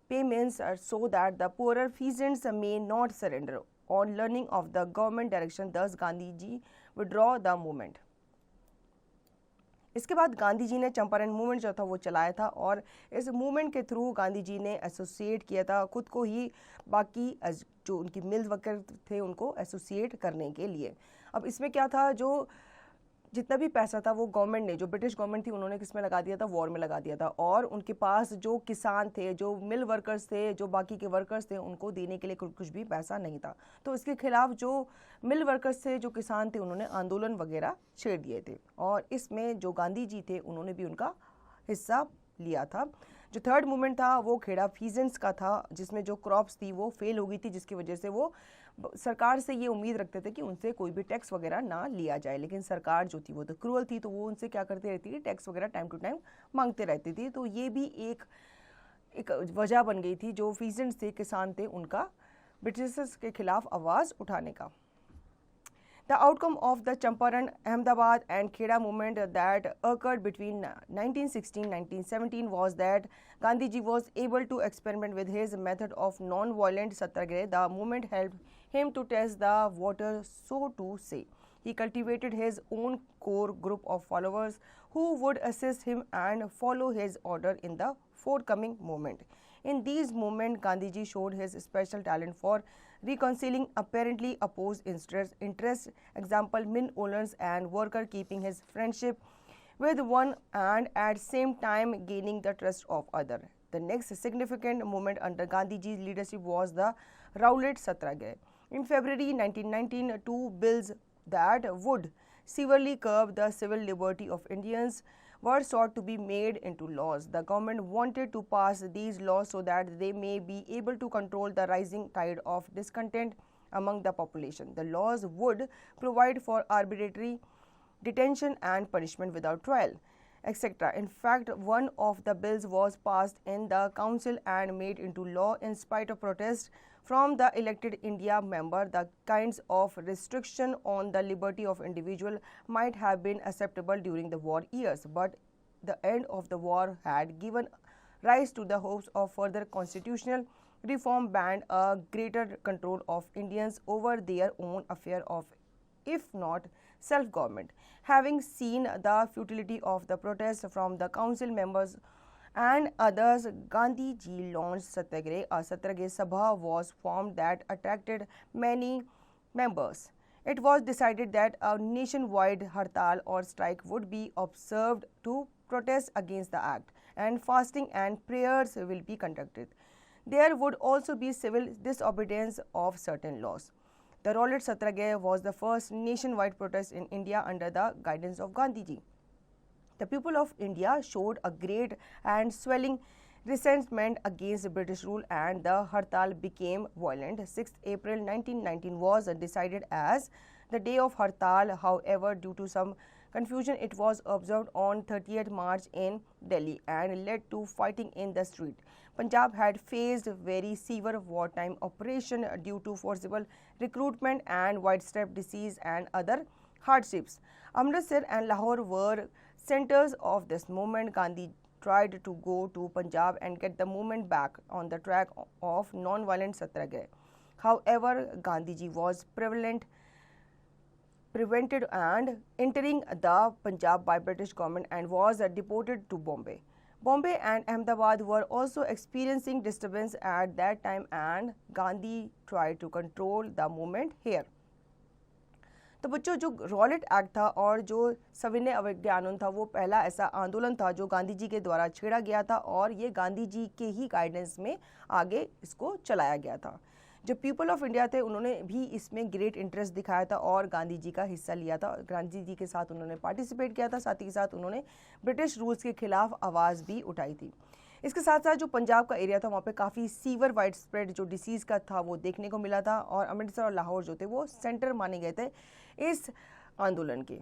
payments so that the poorer peasants may not surrender. On learning of the government direction, thus Gandhiji withdraw the movement. इसके बाद गांधी जी ने Champaran movement जो था वो चलाया था और इस मूवमेंट के थ्रू गांधी जी ने एसोसिएट किया था खुद को ही बाकी जो उनकी मिल वर्कर थे उनको एसोसिएट करने के लिए। अब इसमें क्या था, जो जितना भी पैसा था वो गवर्नमेंट ने, जो ब्रिटिश गवर्नमेंट थी, उन्होंने किस में लगा दिया था, वॉर में लगा दिया था। और उनके पास जो किसान थे, जो मिल वर्कर्स थे, जो बाकी के वर्कर्स थे, उनको देने के लिए कुछ भी पैसा नहीं था। तो इसके खिलाफ जो मिल वर्कर्स थे, जो किसान थे, उन्होंने आंदोलन वगैरह छेड़ दिए थे और इसमें जो गांधी जी थे उन्होंने भी उनका हिस्सा लिया था। जो थर्ड मूवमेंट था वो खेड़ा पीजेंट्स का था, जिसमें जो क्रॉप्स थी वो फेल हो गई थी, जिसकी वजह से वो सरकार से ये उम्मीद रखते थे कि उनसे कोई भी टैक्स वगैरह ना लिया जाए। लेकिन सरकार जो थी वो तो क्रूअल थी, तो वो उनसे क्या करती रहती थी, टैक्स वगैरह टाइम टू टाइम मांगते रहती थी। तो ये भी एक वजह बन गई थी, जो पीजेंट्स थे, किसान थे, उनका ब्रिटिशर्स के खिलाफ आवाज़ उठाने का। The outcome of the Champaran, Ahmedabad and Kheda movement that occurred between 1916-1917 was that Gandhiji was able to experiment with his method of non-violent satyagraha. The movement helped him to test the water, so to say. He cultivated his own core group of followers who would assist him and follow his order in the forthcoming movement. In these movements, Gandhiji showed his special talent for reconciling apparently opposed interests, example mill owners and worker, keeping his friendship with one and at same time gaining the trust of other. The next significant movement under Gandhiji's leadership was the Rowlatt Satyagraha. In February 1919, two bills that would severely curb the civil liberty of Indians were sought to be made into laws. The government wanted to pass these laws so that they may be able to control the rising tide of discontent among the population. The laws would provide for arbitrary detention and punishment without trial, etc. In fact, one of the bills was passed in the council and made into law in spite of protest from the elected India member. The kinds of restriction on the liberty of individual might have been acceptable during the war years, but the end of the war had given rise to the hopes of further constitutional reform and a greater control of Indians over their own affair of, if not self-government. Having seen the futility of the protest from the council members and others, Gandhiji launched Satyagraha. A Satyagraha Sabha was formed that attracted many members. It was decided that a nationwide hartal or strike would be observed to protest against the act, and fasting and prayers will be conducted. There would also be civil disobedience of certain laws. The Rowlatt Satyagraha was the first nationwide protest in India under the guidance of Gandhiji. The people of India showed a great and swelling resentment against British rule, and the hartal became violent. 6th April 1919 was decided as the day of hartal. However, due to some confusion, it was observed on 30th March in Delhi and led to fighting in the street. Punjab had faced very severe wartime operation due to forcible recruitment and widespread disease and other hardships. Amritsar and Lahore were centers of this movement. Gandhi tried to go to Punjab and get the movement back on the track of non-violent satyagraha. However, Gandhiji was prevented and entering the Punjab by British government and was deported to Bombay. Bombay and Ahmedabad were also experiencing disturbance at that time and Gandhi tried to control the movement here. तो बच्चों, जो Rowlatt act था और जो सविनय अवज्ञा कानून था, वो पहला ऐसा आंदोलन था जो गांधी जी के द्वारा छेड़ा गया था और ये गांधी जी के ही गाइडेंस में आगे इसको चलाया गया था. जो पीपल ऑफ इंडिया थे उन्होंने भी इसमें ग्रेट इंटरेस्ट दिखाया था और गांधी जी का हिस्सा लिया था. गांधी जी के साथ उन्होंने पार्टिसिपेट किया था, साथ ही साथ उन्होंने ब्रिटिश रूल्स के खिलाफ आवाज़ भी उठाई थी. इसके साथ साथ जो पंजाब का एरिया था वहाँ पे काफ़ी सीवर वाइड स्प्रेड जो डिसीज़ का था वो देखने को मिला था और अमृतसर और लाहौर जो थे वो सेंटर माने गए थे इस आंदोलन के.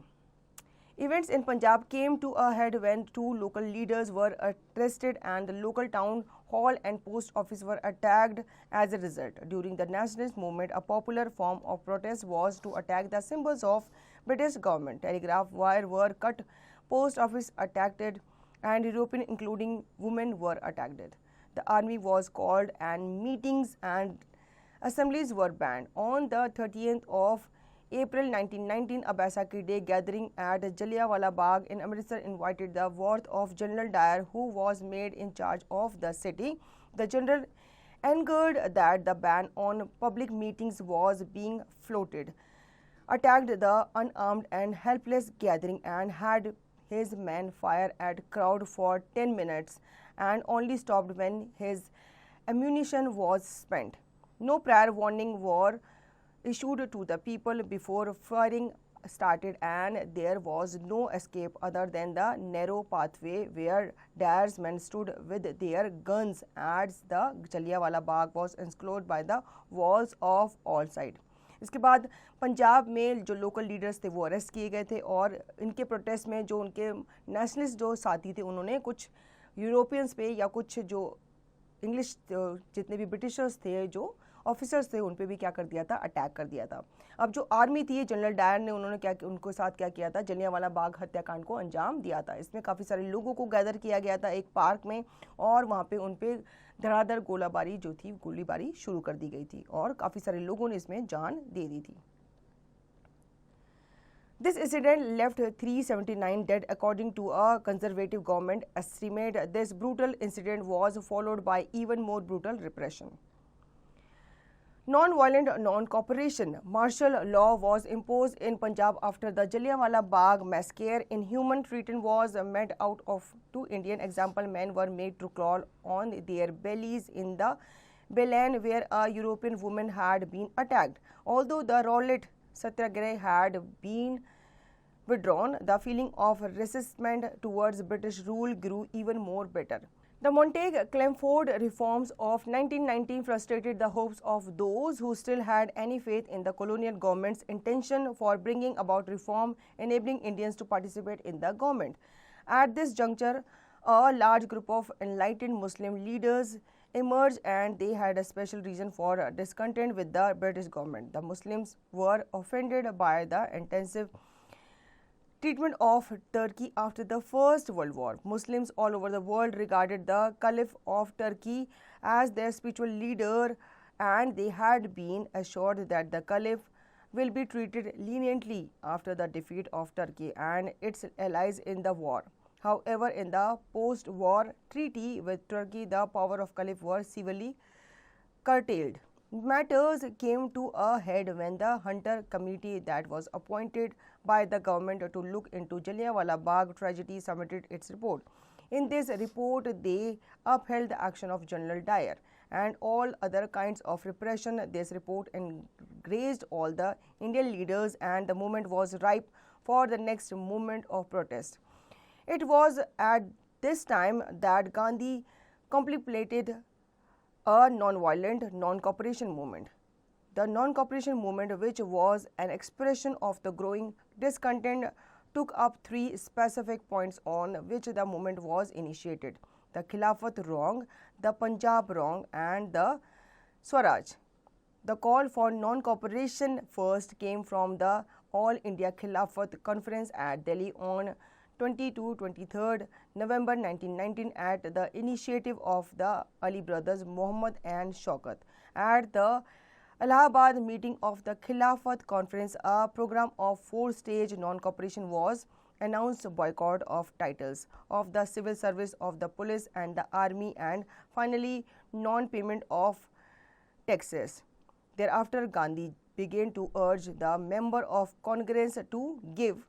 Events in Punjab came to a head when two local leaders were arrested and the local town hall and post office were attacked as a result. During the nationalist movement, a popular form of protest was to attack the symbols of British government. Telegraph wire were cut, post office attacked, and European, including women, were attacked. The army was called and meetings and assemblies were banned. On the 30th of April 1919, a Baisakhi Day gathering at Jallianwala Bagh in Amritsar invited the wrath of General Dyer, who was made in charge of the city. The general, angered that the ban on public meetings was being floated, attacked the unarmed and helpless gathering and had his men fire at crowd for 10 minutes and only stopped when his ammunition was spent. No prior warning was issued to the people before firing started and there was no escape other than the narrow pathway where Dyer's men stood with their guns as the Jallianwala Bagh was enclosed by the walls of all sides. इसके बाद पंजाब में जो local leaders थे वो arrest किए गए थे और इनके प्रोटेस्ट में जो उनके नेशनलिस्ट जो साथी थे उन्होंने कुछ यूरोपियंस पे या कुछ जो इंग्लिश जितने भी ब्रिटिशर्स थे जो ऑफिसर्स थे उन पे भी क्या कर दिया था, अटैक कर दिया था. अब जो आर्मी थी जनरल डायर ने उन्होंने क्या उनको साथ क्या किया था, जलियांवाला बाग हत्याकांड को अंजाम दिया था. इसमें काफ़ी सारे लोगों को गैदर किया गया था एक पार्क में और वहाँ पे उन पे धड़ाधड़ गोलाबारी जो थी गोलीबारी शुरू कर दी गई थी और काफ़ी सारे लोगों ने इसमें जान दे दी थी. This incident left 379 dead according to a conservative government estimate. This brutal incident was followed by even more brutal repression. Non-violent non-cooperation. Martial law was imposed in Punjab after the Jallianwala Bagh massacre. Inhuman treatment was meted out of two Indian example. Men were made to crawl on their bellies in the Belen where a European woman had been attacked. Although the Rowlatt Satyagraha had been withdrawn, the feeling of resentment towards British rule grew even more bitter. The Montague-Chelmsford reforms of 1919 frustrated the hopes of those who still had any faith in the colonial government's intention for bringing about reform, enabling Indians to participate in the government. At this juncture, a large group of enlightened Muslim leaders emerged and they had a special reason for discontent with the British government. The Muslims were offended by the intensive treatment of Turkey after the First World War. Muslims all over the world regarded the Caliph of Turkey as their spiritual leader and they had been assured that the Caliph will be treated leniently after the defeat of Turkey and its allies in the war. However, in the post-war treaty with Turkey, the power of Caliph was severely curtailed. Matters came to a head when the Hunter Committee that was appointed by the government to look into Jallianwala Bagh tragedy submitted its report. In this report, they upheld the action of General Dyer and all other kinds of repression. This report enraged all the Indian leaders and the movement was ripe for the next movement of protest. It was at this time that Gandhi contemplated a non-violent non-cooperation movement. The non-cooperation movement, which was an expression of the growing discontent took up three specific points on which the movement was initiated: the Khilafat wrong, the Punjab wrong, and the Swaraj. The call for non-cooperation first came from the All India Khilafat Conference at Delhi on 22-23 November 1919 at the initiative of the Ali brothers Muhammad and Shaukat. At the Allahabad meeting of the Khilafat Conference, a program of four-stage non-cooperation was announced: boycott of titles, of the civil service, of the police and the army, and finally non-payment of taxes. Thereafter, Gandhi began to urge the member of Congress to give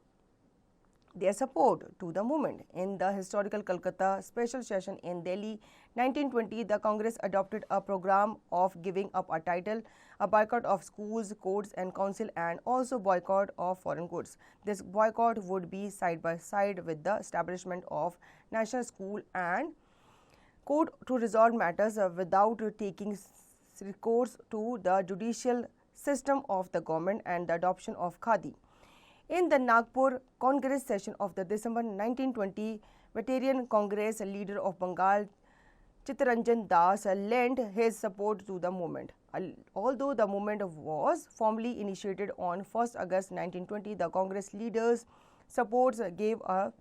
their support to the movement. In the historical Calcutta special session in Delhi 1920, the Congress adopted a program of giving up a title, a boycott of schools, courts and council, and also boycott of foreign goods. This boycott would be side by side with the establishment of national school and court to resolve matters without taking recourse to the judicial system of the government and the adoption of Khadi. In the Nagpur Congress session of the December 1920, Veteran Congress leader of Bengal Chittaranjan Das lent his support to the movement. Although the movement was formally initiated on 1st August 1920, the Congress leaders' support gave a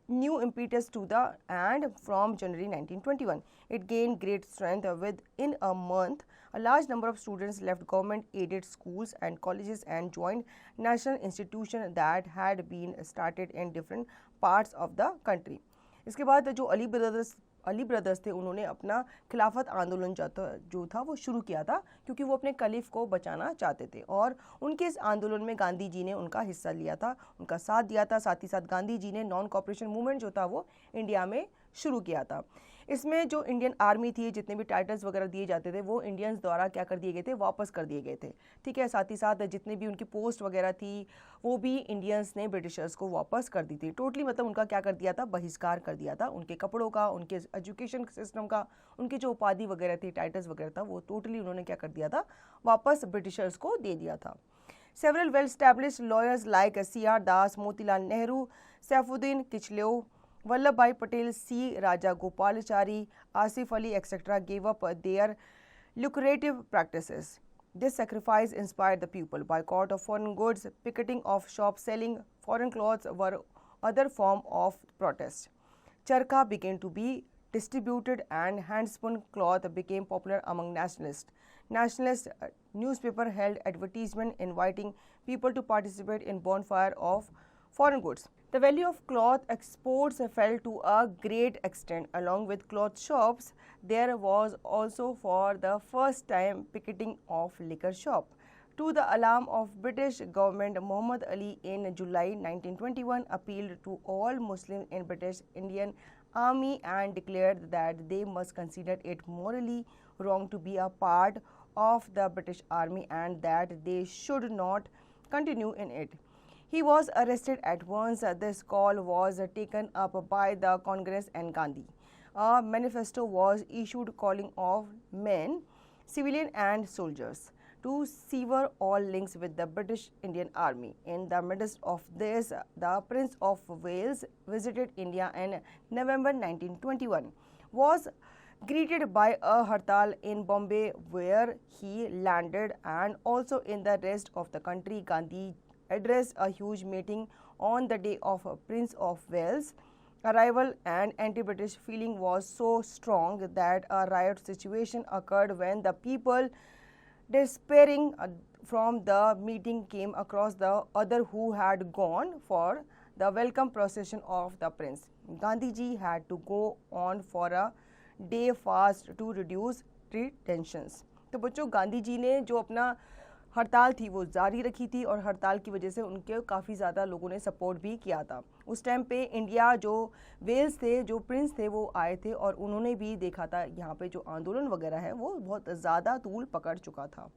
new impetus to the and from January 1921. It gained great strength. Within a month, a large number of students left government-aided schools and colleges and joined national institutions that had been started in different parts of the country. इसके बाद जो Ali brothers थे, उन्होंने अपना खिलाफत आंदोलन जो था वो शुरू किया था, क्योंकि वो अपने कलीफ को बचाना चाहते थे और उनके इस आंदोलन में गांधी जी ने उनका हिस्सा लिया था, उनका साथ दिया था। साथ ही साथ गांधी जी ने नॉन कॉपरेशन मूवमेंट जो था वो इंडिया में शुरू किया था। इसमें जो इंडियन आर्मी थी, जितने भी टाइटल्स वगैरह दिए जाते थे वो इंडियंस द्वारा क्या कर दिए गए थे, वापस कर दिए गए थे। ठीक है, साथ ही साथ जितने भी उनकी पोस्ट वगैरह थी वो भी इंडियंस ने ब्रिटिशर्स को वापस कर दी थी। टोटली मतलब उनका क्या कर दिया था, बहिष्कार कर दिया था, उनके कपड़ों का, उनके एजुकेशन सिस्टम का, उनकी जो उपाधि वगैरह थी, टाइटल्स वगैरह था, वो टोटली उन्होंने क्या कर दिया था, वापस ब्रिटिशर्स को दे दिया था। Several well-established lawyers like C.R. Das, Motilal Nehru, Saifuddin Kichlew, Vallabhbhai Patel, C. Rajagopalachari, Asif Ali, etc. gave up their lucrative practices. This sacrifice inspired the people. Boycott of foreign goods, picketing of shops selling foreign clothes were other form of protest. Charkha began to be distributed and handspun cloth became popular among nationalists. Nationalist newspaper held advertisement inviting people to participate in bonfire of foreign goods. The value of cloth exports fell to a great extent. Along with cloth shops, there was also for the first time picketing of liquor shop. To the alarm of British government, Muhammad Ali in July 1921 appealed to all Muslims in British Indian Army and declared that they must consider it morally wrong to be a part of the British Army and that they should not continue in it. He was arrested at once. This call was taken up by the Congress and Gandhi. A manifesto was issued calling on men, civilian and soldiers, to sever all links with the British Indian Army. In the midst of this, the Prince of Wales visited India in November 1921, was greeted by a hartal in Bombay where he landed, and also in the rest of the country. Gandhi addressed a huge meeting on the day of Prince of Wales' arrival, and anti-British feeling was so strong that a riot situation occurred when the people, despairing from the meeting, came across the other who had gone for the welcome procession of the prince. Gandhi ji had to go on for a day fast to reduce tensions. तो बच्चों, गांधी जी ने जो अपना हड़ताल थी वो जारी रखी थी और हड़ताल की वजह से उनके काफ़ी ज़्यादा लोगों ने सपोर्ट भी किया था। उस टाइम पे इंडिया जो वेल्स थे, जो प्रिंस थे, वो आए थे और उन्होंने भी देखा था यहाँ पे जो आंदोलन वगैरह है वो बहुत ज़्यादा तूल पकड़ चुका था।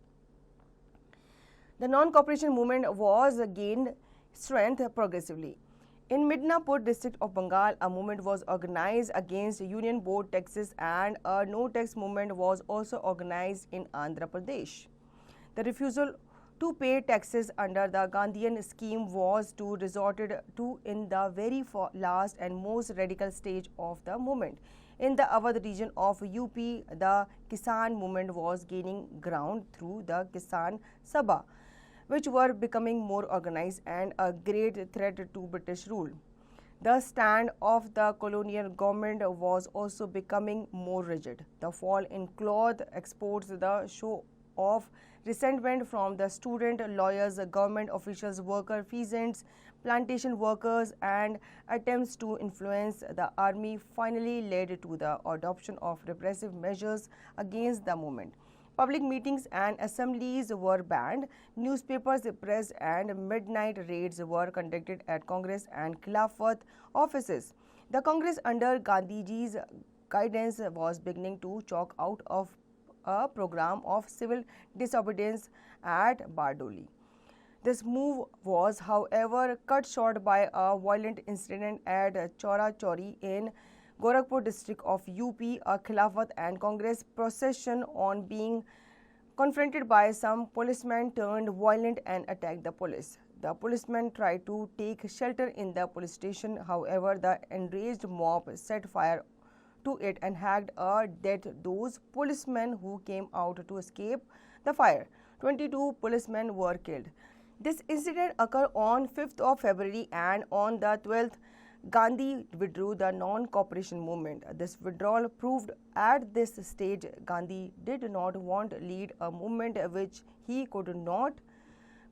The non-cooperation movement was gained strength progressively. In Midnapur district of Bengal, a movement was organized against Union Board taxes, and a no tax movement was also organized in Andhra Pradesh. The refusal to pay taxes under the Gandhian scheme was to resorted to in the very last and most radical stage of the movement. In the Awadh region of UP, the Kisan movement was gaining ground through the Kisan Sabha, which were becoming more organized and a great threat to British rule. The stand of the colonial government was also becoming more rigid. The fall in cloth exports, the show of resentment from the student, lawyers, government officials, worker, peasants, plantation workers, and attempts to influence the army finally led to the adoption of repressive measures against the movement. Public meetings and assemblies were banned, newspapers suppressed, and midnight raids were conducted at Congress and Khilafat offices. The Congress under Gandhiji's guidance was beginning to chalk out of a program of civil disobedience at Bardoli. This move was, however, cut short by a violent incident at Chaura Chauri in Gorakhpur district of UP. A Khilafat and Congress procession on being confronted by some policemen turned violent and attacked the police. The policemen tried to take shelter in the police station. However, the enraged mob set fire to it and hacked a death those policemen who came out to escape the fire. 22 policemen were killed. This incident occurred on 5th of February, and on the 12th, Gandhi withdrew the non-cooperation movement. This withdrawal proved at this stage Gandhi did not want to lead a movement which he could not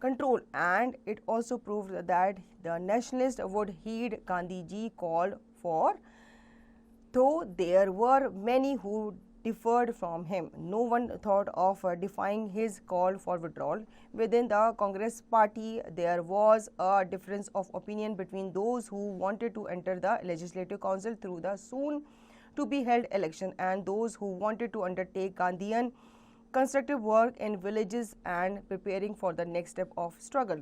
control, and it also proved that the nationalists would heed Gandhiji's call for. Though there were many who differed from him, no one thought of defying his call for withdrawal. Within the Congress party, there was a difference of opinion between those who wanted to enter the Legislative Council through the soon-to-be held election and those who wanted to undertake Gandhian constructive work in villages and preparing for the next step of struggle.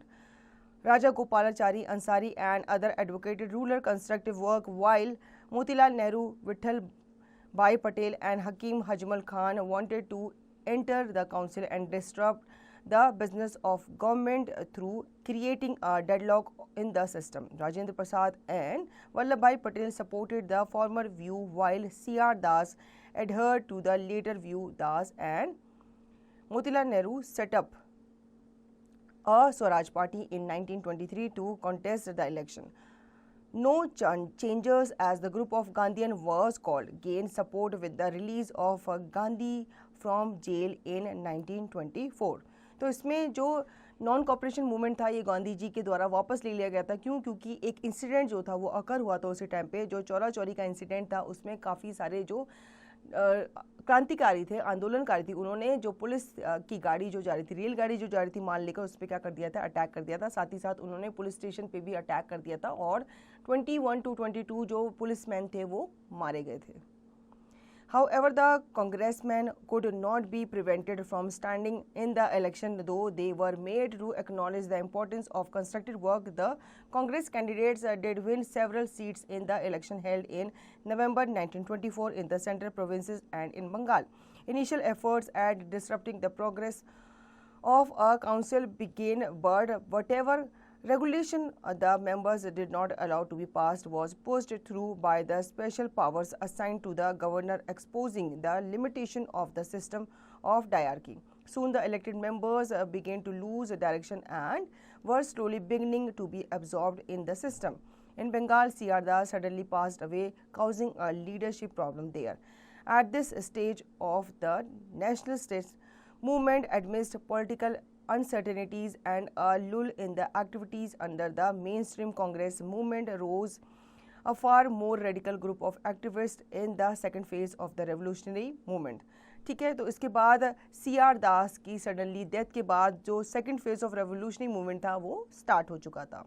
Raja Gopalachari Ansari and other advocated rural constructive work, while Motilal Nehru, Vittal Bhai Patel and Hakim Hajmal Khan wanted to enter the council and disrupt the business of government through creating a deadlock in the system. Rajendra Prasad and Vallabhbhai Patel supported the former view while C.R. Das adhered to the later view. Das and Motilal Nehru set up a Swaraj Party in 1923 to contest the election. No Changers, as the group of Gandhian was called, gained support with the release of Gandhi from jail in 1924. तो इसमें जो non cooperation movement था ये गांधी जी के द्वारा वापस ले लिया गया था। क्यों? क्योंकि एक इंसिडेंट जो था वो अकर हुआ था उसी टाइम पे, जो चौरा चौरी का इंसिडेंट था। उसमें काफ़ी सारे जो क्रांतिकारी थे, आंदोलनकारी थी, उन्होंने जो पुलिस की गाड़ी जो जा रही थी, रेलगाड़ी जो जा रही थी माल लेकर, उस पर क्या कर दिया था, अटैक कर दिया था। साथ ही साथ उन्होंने पुलिस स्टेशन पे भी अटैक कर दिया था और 21 to 22 जो पुलिसमैन थे वो मारे गए थे। However, the congressmen could not be prevented from standing in the election, though they were made to acknowledge the importance of constructive work. The Congress candidates did win several seats in the election held in November 1924 in the central provinces and in Bengal. Initial efforts at disrupting the progress of a council began, but whatever regulation the members did not allow to be passed was pushed through by the special powers assigned to the governor, exposing the limitation of the system of diarchy. Soon the elected members began to lose direction and were slowly beginning to be absorbed in the system. In Bengal, C.R. Das suddenly passed away, causing a leadership problem there. At this stage of the nationalist movement, amidst political uncertainties and a lull in the activities under the mainstream Congress movement, rose a far more radical group of activists in the second phase of the revolutionary movement. ठीक है, तो इसके बाद C.R. दास की suddenly death के बाद जो second phase of revolutionary movement था वो स्टार्ट हो चुका था।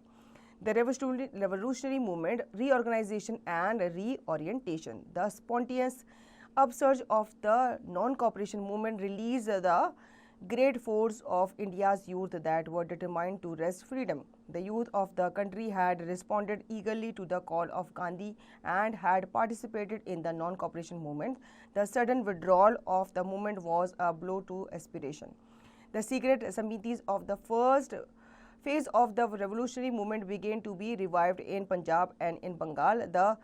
The revolutionary movement, reorganization and reorientation. The spontaneous upsurge of the non-cooperation movement released the great force of India's youth that were determined to wrest freedom. The youth of the country had responded eagerly to the call of Gandhi and had participated in the non-cooperation movement. The sudden withdrawal of the movement was a blow to aspiration. The secret samitis of the first phase of the revolutionary movement began to be revived in Punjab and in Bengal. The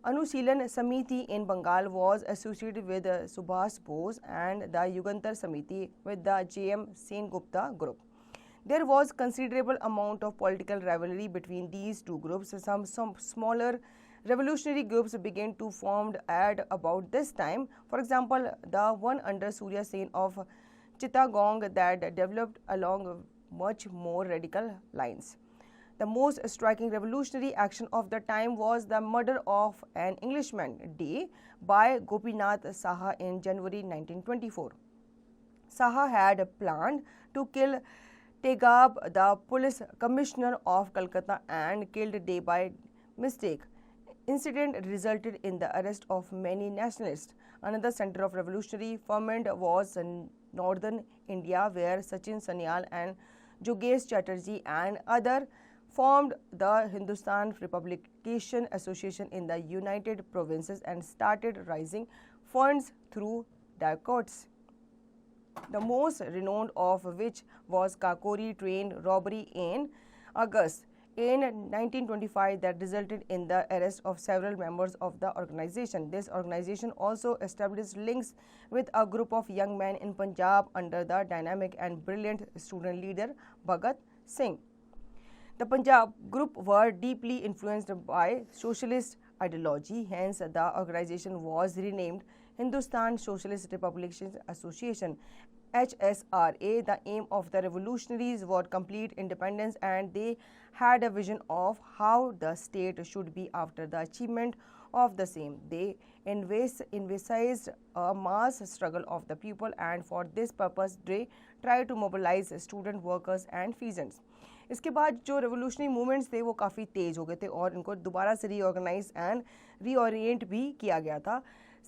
Anusilan Samiti in Bengal was associated with Subhas Bose and the Yugantar Samiti with the J.M. Sengupta group. There was considerable amount of political rivalry between these two groups. Some smaller revolutionary groups began to form at about this time. For example, the one under Surya Sen of Chittagong that developed along much more radical lines. The most striking revolutionary action of the time was the murder of an Englishman, D, by Gopinath Saha in January 1924. Saha had planned to kill Tegab, the police commissioner of Calcutta, and killed Day by mistake. Incident resulted in the arrest of many nationalists. Another center of revolutionary ferment was in northern India, where Sachin Sanyal and Jogesh Chatterjee and others formed the Hindustan Republication Association in the United Provinces and started raising funds through boycotts, the most renowned of which was Kakori train robbery in August in 1925 that resulted in the arrest of several members of the organization. This organization also established links with a group of young men in Punjab under the dynamic and brilliant student leader Bhagat Singh. The Punjab group were deeply influenced by socialist ideology, hence the organization was renamed Hindustan Socialist Republican Association HSRA. The aim of the revolutionaries was complete independence, and they had a vision of how the state should be after the achievement of the same. They envisaged a mass struggle of the people, and for this purpose they tried to mobilize student workers and peasants. इसके बाद जो revolutionary movements थे वो काफ़ी तेज़ हो गए थे और इनको दोबारा से रीऑर्गेनाइज एंड रीओरिएंट भी किया गया था.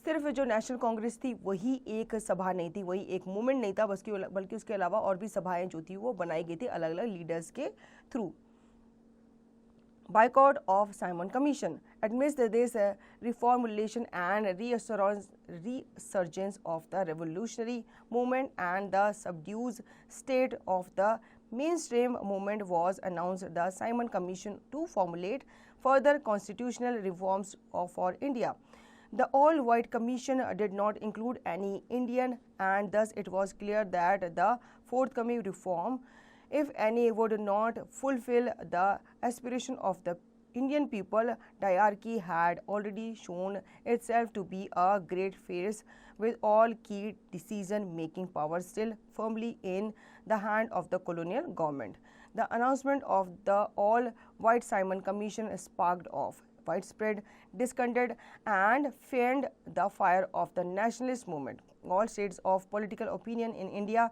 सिर्फ जो नेशनल कांग्रेस थी वही एक सभा नहीं थी, वही एक मूवमेंट नहीं था, बल्कि उसके अलावा और भी सभाएं जो थी वो बनाई गई थी अलग अलग लीडर्स के through. Boycott of Simon Commission. Amidst this reformulation and resurgence of the revolutionary movement and the subdued state of the mainstream movement was announced the Simon Commission to formulate further constitutional reforms for India. The all-white commission did not include any Indian, and thus it was clear that the forthcoming reform, if any, would not fulfill the aspiration of the Indian people. Diarchy had already shown itself to be a great force, with all key decision-making power still firmly in the hand of the colonial government. The announcement of the all-white Simon Commission sparked off widespread discontent and fanned the fire of the nationalist movement. All shades of political opinion in India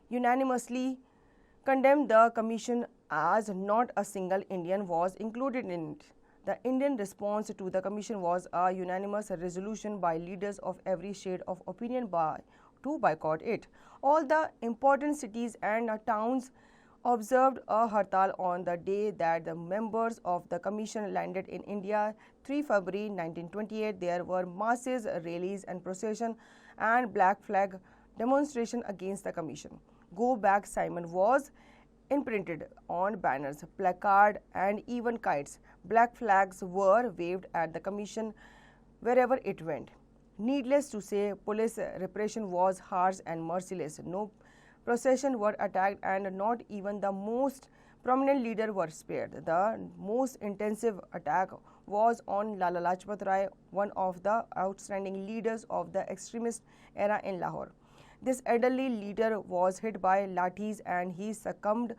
unanimously condemned the commission, as not a single Indian was included in it. The Indian response to the commission was a unanimous resolution by leaders of every shade of opinion to boycott it. All the important cities and towns observed a hartal on the day that the members of the commission landed in India, 3 February 1928. There were masses, rallies and procession and black flag demonstration against the commission. Go Back Simon was imprinted on banners, placard and even kites. Black flags were waved at the commission wherever it went. Needless to say, police repression was harsh and merciless. No procession were attacked and not even the most prominent leader were spared. The most intensive attack was on Lala Lajpat Rai, one of the outstanding leaders of the extremist era in Lahore. This elderly leader was hit by lathis and he succumbed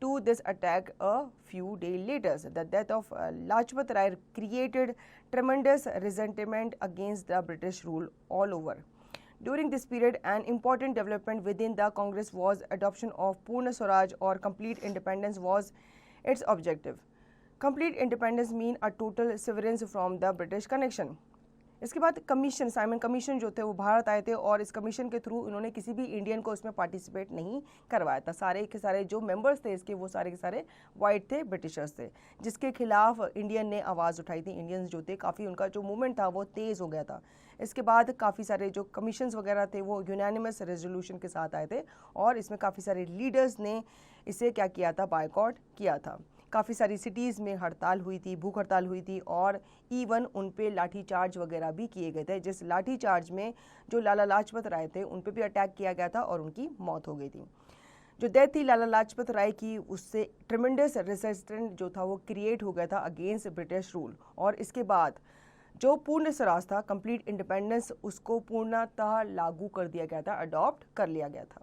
to this attack a few days later. The death of Lajpat Rai created tremendous resentment against the British rule all over. During this period, an important development within the Congress was adoption of Purna Swaraj or complete independence was its objective. Complete independence means a total severance from the British connection. इसके बाद commission, Simon commission जो थे वो भारत आए थे और इस commission के थ्रू इन्होंने किसी भी इंडियन को इसमें पार्टिसिपेट नहीं करवाया था। सारे के सारे जो मेंबर्स थे इसके वो सारे के सारे वाइट थे, ब्रिटिशर्स थे, जिसके खिलाफ इंडियन ने आवाज़ उठाई थी। इंडियंस जो थे काफ़ी, उनका जो मूवमेंट था वो तेज़ हो गया था। इसके बाद काफ़ी सारे जो कमीशंस वगैरह थे वो यूनानिमस रेजोल्यूशन के साथ आए थे और इसमें काफ़ी सारे लीडर्स ने इसे क्या किया था, बायकॉट किया था। काफ़ी सारी सिटीज़ में हड़ताल हुई थी, भूख हड़ताल हुई थी और इवन उन पे लाठी चार्ज वगैरह भी किए गए थे, जिस लाठी चार्ज में जो लाला लाजपत राय थे उन पे भी अटैक किया गया था और उनकी मौत हो गई थी। जो डेथ थी लाला लाजपत राय की, उससे ट्रिमेंडस रेजिस्टेंस जो था वो क्रिएट हो गया था अगेंस्ट ब्रिटिश रूल। और इसके बाद जो पूर्ण स्वराज था, कंप्लीट इंडिपेंडेंस, उसको पूर्णतः लागू कर दिया गया था, अडॉप्ट कर लिया गया था।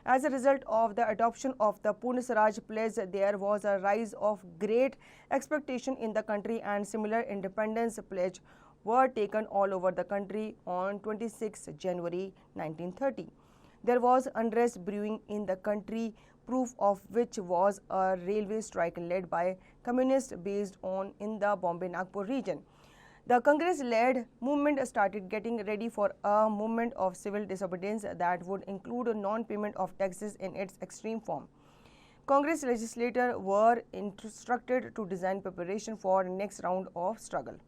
As a result of the adoption of the Purna Swaraj pledge, there was a rise of great expectation in the country, and similar independence pledge were taken all over the country on 26 January 1930. There was unrest brewing in the country, proof of which was a railway strike led by communists based on in the Bombay-Nagpur region. The Congress-led movement started getting ready for a movement of civil disobedience that would include non-payment of taxes in its extreme form. Congress legislators were instructed to design preparation for next round of struggle.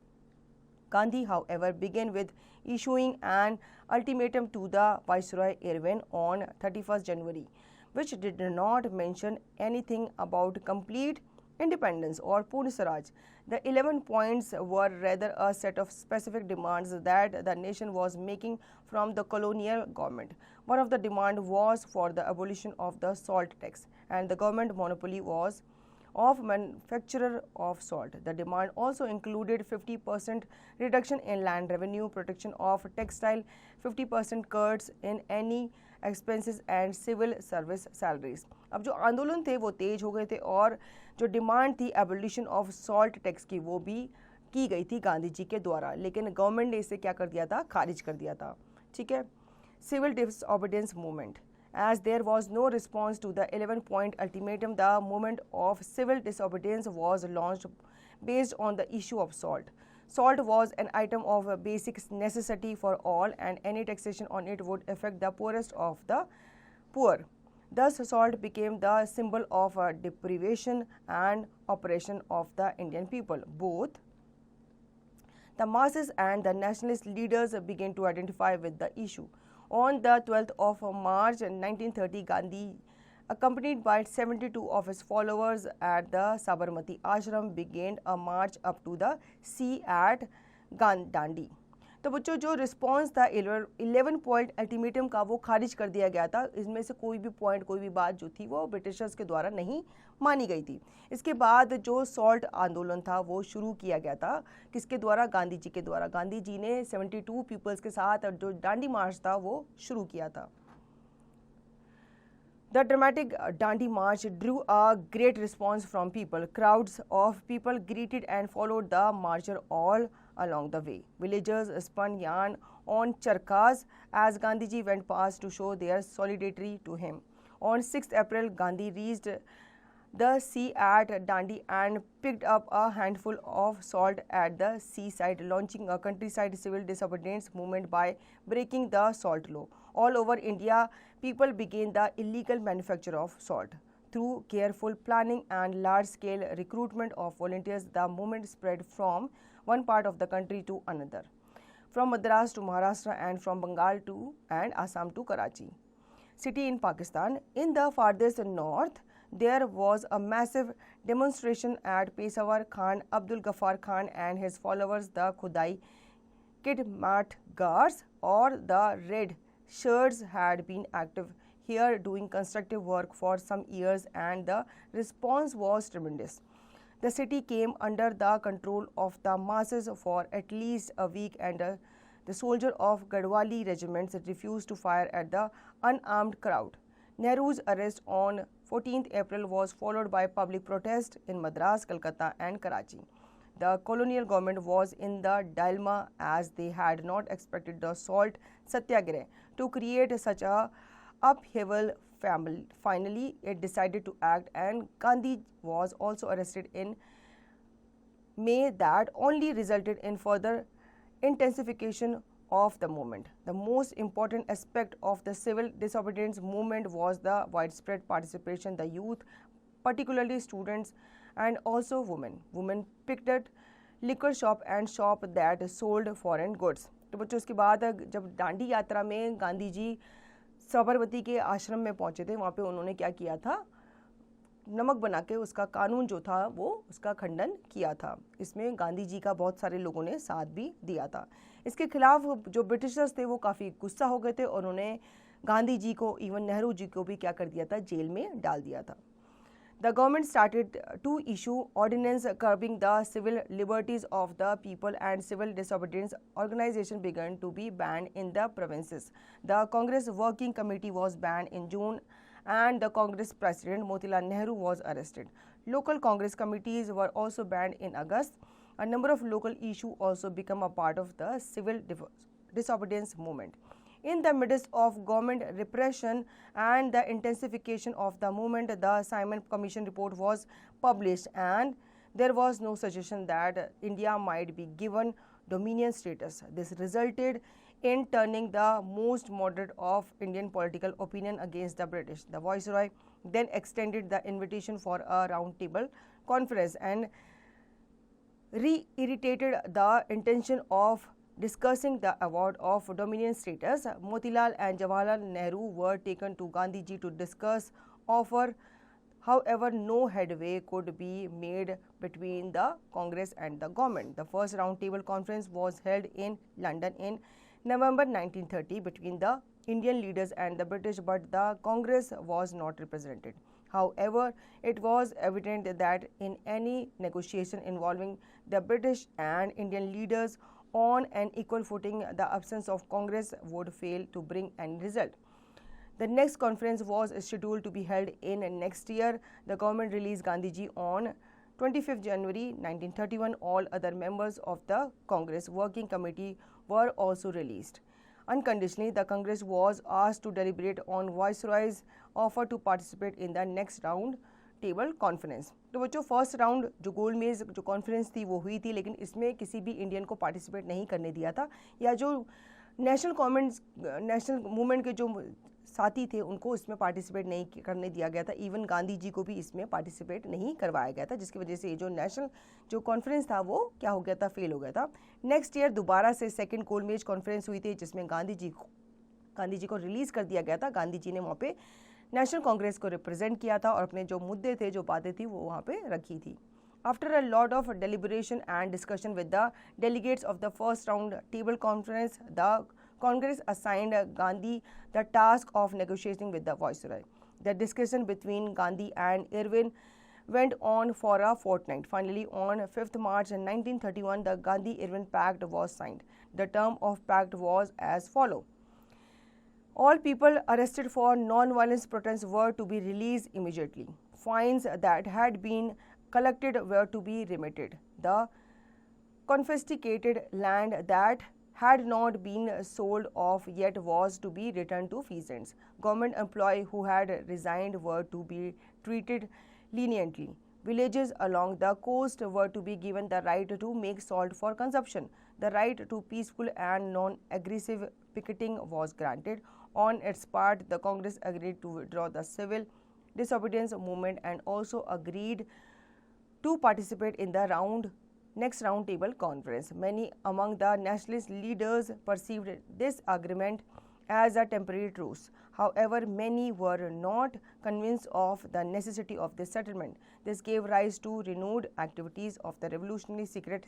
Gandhi, however, began with issuing an ultimatum to the Viceroy Irwin on 31st January, which did not mention anything about complete independence or Purna Swaraj. The 11 points were rather a set of specific demands that the nation was making from the colonial government. One of the demands was for the abolition of the salt tax, and the government monopoly was of manufacturer of salt. The demand also included 50% reduction in land revenue, protection of textile, 50% cuts in any expenses and civil service salaries. अब जो आंदोलन थे वो तेज हो गए थे और जो डिमांड थी एबोलिशन ऑफ सॉल्ट टैक्स की वो भी की गई थी गांधी जी के द्वारा, लेकिन गवर्नमेंट ने इसे क्या कर दिया था, खारिज कर दिया था। ठीक है। Civil disobedience movement, as there was no response to the 11-point ultimatum, the movement of civil disobedience was launched based on the issue of salt. Salt was an item of basic necessity for all, and any taxation on it would affect the poorest of the poor. Thus, salt became the symbol of deprivation and oppression of the Indian people. Both the masses and the nationalist leaders began to identify with the issue. On the 12th of March 1930, Gandhi, accompanied by 72 of his followers at the Sabarmati Ashram, began a march up to the sea at Dandi. तो बच्चों जो response था 11 point ultimatum का वो खारिज कर दिया गया था। इसमें से कोई भी पॉइंट, कोई भी बात जो थी वो ब्रिटिशर्स के द्वारा नहीं मानी गई थी। इसके बाद जो सॉल्ट आंदोलन था वो शुरू किया गया था, किसके द्वारा, गांधी जी के द्वारा। गांधी जी ने 72 पीपल्स के साथ जो डांडी मार्च था वो शुरू किया था। The dramatic Dandi March drew a great response from people. Crowds of people greeted and followed the marcher all along the way. Villagers spun yarn on charkas as Gandhiji went past to show their solidarity to him. On 6th April, Gandhi reached the sea at Dandi and picked up a handful of salt at the seaside, launching a countryside civil disobedience movement by breaking the salt law. All over India, people began the illegal manufacture of salt. Through careful planning and large-scale recruitment of volunteers, the movement spread from one part of the country to another, from Madras to Maharashtra and from Bengal to and Assam to Karachi city in Pakistan. In the farthest north, there was a massive demonstration at Peshawar. Khan Abdul Ghaffar Khan and his followers, the Khudai Khidmatgars or the Red Shirts, had been active here doing constructive work for some years, and the response was tremendous. The city came under the control of the masses for at least a week, and the soldiers of Gadwali regiments refused to fire at the unarmed crowd. Nehru's arrest on 14th April was followed by public protest in Madras, Calcutta and Karachi. The colonial government was in the dilemma as they had not expected the salt satyagrah to create such a upheaval. Finally, it decided to act, and Gandhi was also arrested in May. That only resulted in further intensification of the movement. The most important aspect of the civil disobedience movement was the widespread participation. The youth, particularly students and also women. Women picked at liquor shop and shop that sold foreign goods. तो बच्चों उसके बाद जब दांडी यात्रा में गांधी जी साबरमती के आश्रम में पहुंचे थे, वहाँ पे उन्होंने क्या किया था, नमक बना के उसका कानून जो था वो उसका खंडन किया था. इसमें गांधी जी का बहुत सारे लोगों ने साथ भी दिया था. इसके खिलाफ जो ब्रिटिशर्स थे वो काफ़ी गुस्सा हो गए थे और उन्होंने गांधी जी को, इवन नेहरू जी को भी क्या कर दिया था, जेल में डाल दिया था. The government started to issue ordinance curbing the civil liberties of the people, and civil disobedience organization began to be banned in the provinces. The Congress Working Committee was banned in June, and the Congress President Motilal Nehru was arrested. Local Congress committees were also banned in August. A number of local issues also became a part of the civil disobedience movement. In the midst of government repression and the intensification of the movement, the Simon Commission report was published, and there was no suggestion that India might be given dominion status. This resulted in turning the most moderate of Indian political opinion against the British. The Viceroy then extended the invitation for a round-table conference and reiterated the intention of discussing the award of dominion status. Motilal and Jawaharlal Nehru were taken to Gandhiji to discuss offer. However, no headway could be made between the Congress and the government. The first roundtable conference was held in London in November 1930 between the Indian leaders and the British, but the Congress was not represented. However, it was evident that in any negotiation involving the British and Indian leaders on an equal footing, the absence of Congress would fail to bring any result. The next conference was scheduled to be held in next year. The government released Gandhiji on 25th January 1931. All other members of the Congress Working Committee were also released. Unconditionally, the Congress was asked to deliberate on Viceroy's offer to participate in the next round table conference. तो बच्चों first round जो गोल मेज जो conference थी वो हुई थी, लेकिन इसमें किसी भी इंडियन को पार्टिसिपेट नहीं करने दिया था, या जो नेशनल मूवमेंट के जो साथी थे उनको इसमें पार्टिसिपेट नहीं करने दिया गया था. इवन गांधी जी को भी इसमें पार्टिसिपेट नहीं करवाया गया था, जिसकी वजह से जो नेशनल जो कॉन्फ्रेंस था वो क्या हो गया था, फेल हो गया था. नेक्स्ट ईयर दोबारा से सेकेंड गोल मेज कॉन्फ्रेंस हुई थी, जिसमें गांधी जी को रिलीज़ कर दिया गया था. गांधी जी ने वहाँ पे नेशनल कांग्रेस को रिप्रेजेंट किया था और अपने जो मुद्दे थे, जो बातें थी, वो वहाँ पे रखी थी. After a lot of deliberation and discussion with the delegates of the first round table conference, the Congress assigned Gandhi the task of negotiating with the viceroy. The discussion between Gandhi and Irwin went on for a fortnight. Finally, on 5th March 1931, the Gandhi-Irwin Pact was signed. The term of pact was as follows. All people arrested for non-violence protests were to be released immediately. Fines that had been collected were to be remitted. The confiscated land that had not been sold off yet was to be returned to peasants. Government employees who had resigned were to be treated leniently. Villages along the coast were to be given the right to make salt for consumption. The right to peaceful and non-aggressive picketing was granted. On its part, the Congress agreed to withdraw the civil disobedience movement and also agreed to participate in the next round table conference. Many among the nationalist leaders perceived this agreement as a temporary truce. However, many were not convinced of the necessity of this settlement. This gave rise to renewed activities of the revolutionary secret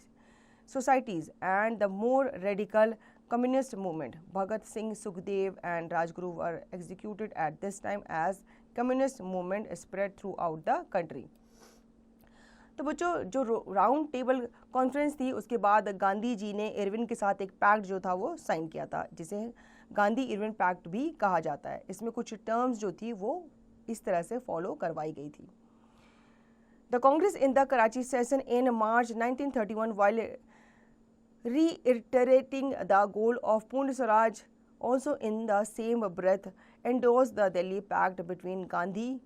societies and the more radical communist movement. Bhagat Singh, Sukhdev and Rajguru were executed at this time as communist movement spread throughout the country. तो बच्चों जो round table conference थी उसके बाद गांधी जी ने Irwin के साथ एक पैक्ट जो था वो साइन किया था, जिसे गांधी इरविन पैक्ट भी कहा जाता है. इसमें कुछ टर्म्स जो थी वो इस तरह से फॉलो करवाई गई थी. The Congress in the Karachi session in March 1931 while reiterating the goal of Purna Swaraj, also in the same breath endorsed the Delhi Pact between Gandhi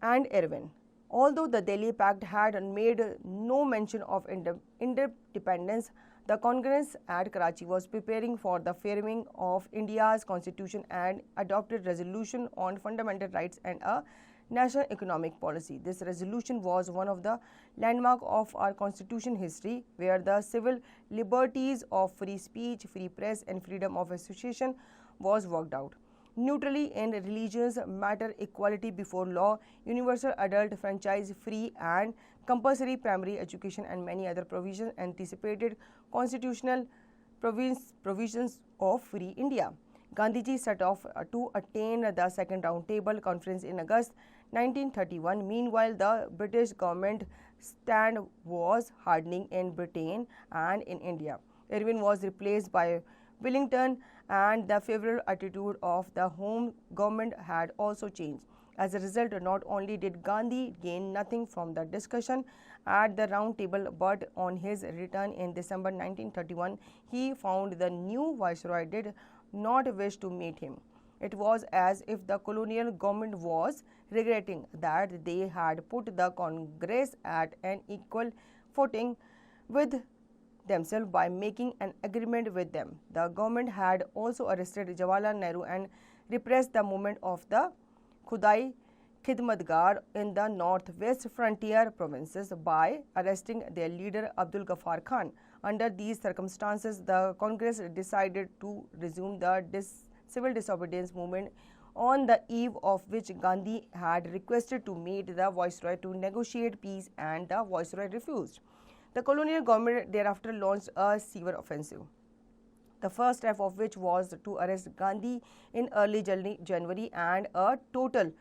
and Irwin. Although the Delhi Pact had made no mention of independence, The Congress at Karachi was preparing for the framing of India's constitution and adopted resolution on fundamental rights and a national economic policy. This resolution was one of the landmarks of our constitution history, where the civil liberties of free speech, free press and freedom of association was worked out. Neutrally in religious matter, equality before law, universal adult franchise free and compulsory primary education and many other provisions anticipated constitutional provisions of free India. Gandhiji set off to attain the second round table conference in August 1931. Meanwhile, the British government stand was hardening in Britain and in India. Irwin was replaced by Wellington, and the favorable attitude of the home government had also changed. As a result, not only did Gandhi gain nothing from the discussion at the round table, but on his return in December 1931, he found the new viceroy did not wish to meet him. It was as if the colonial government was regretting that they had put the Congress at an equal footing with themselves by making an agreement with them. The government had also arrested Jawaharlal Nehru and repressed the movement of the Khudai Khidmatgar in the northwest frontier provinces by arresting their leader Abdul Ghaffar Khan. Under these circumstances, the Congress decided to resume the civil disobedience movement, on the eve of which Gandhi had requested to meet the viceroy to negotiate peace, and the viceroy refused. The colonial government thereafter launched a severe offensive, the first step of which was to arrest Gandhi in early January and a total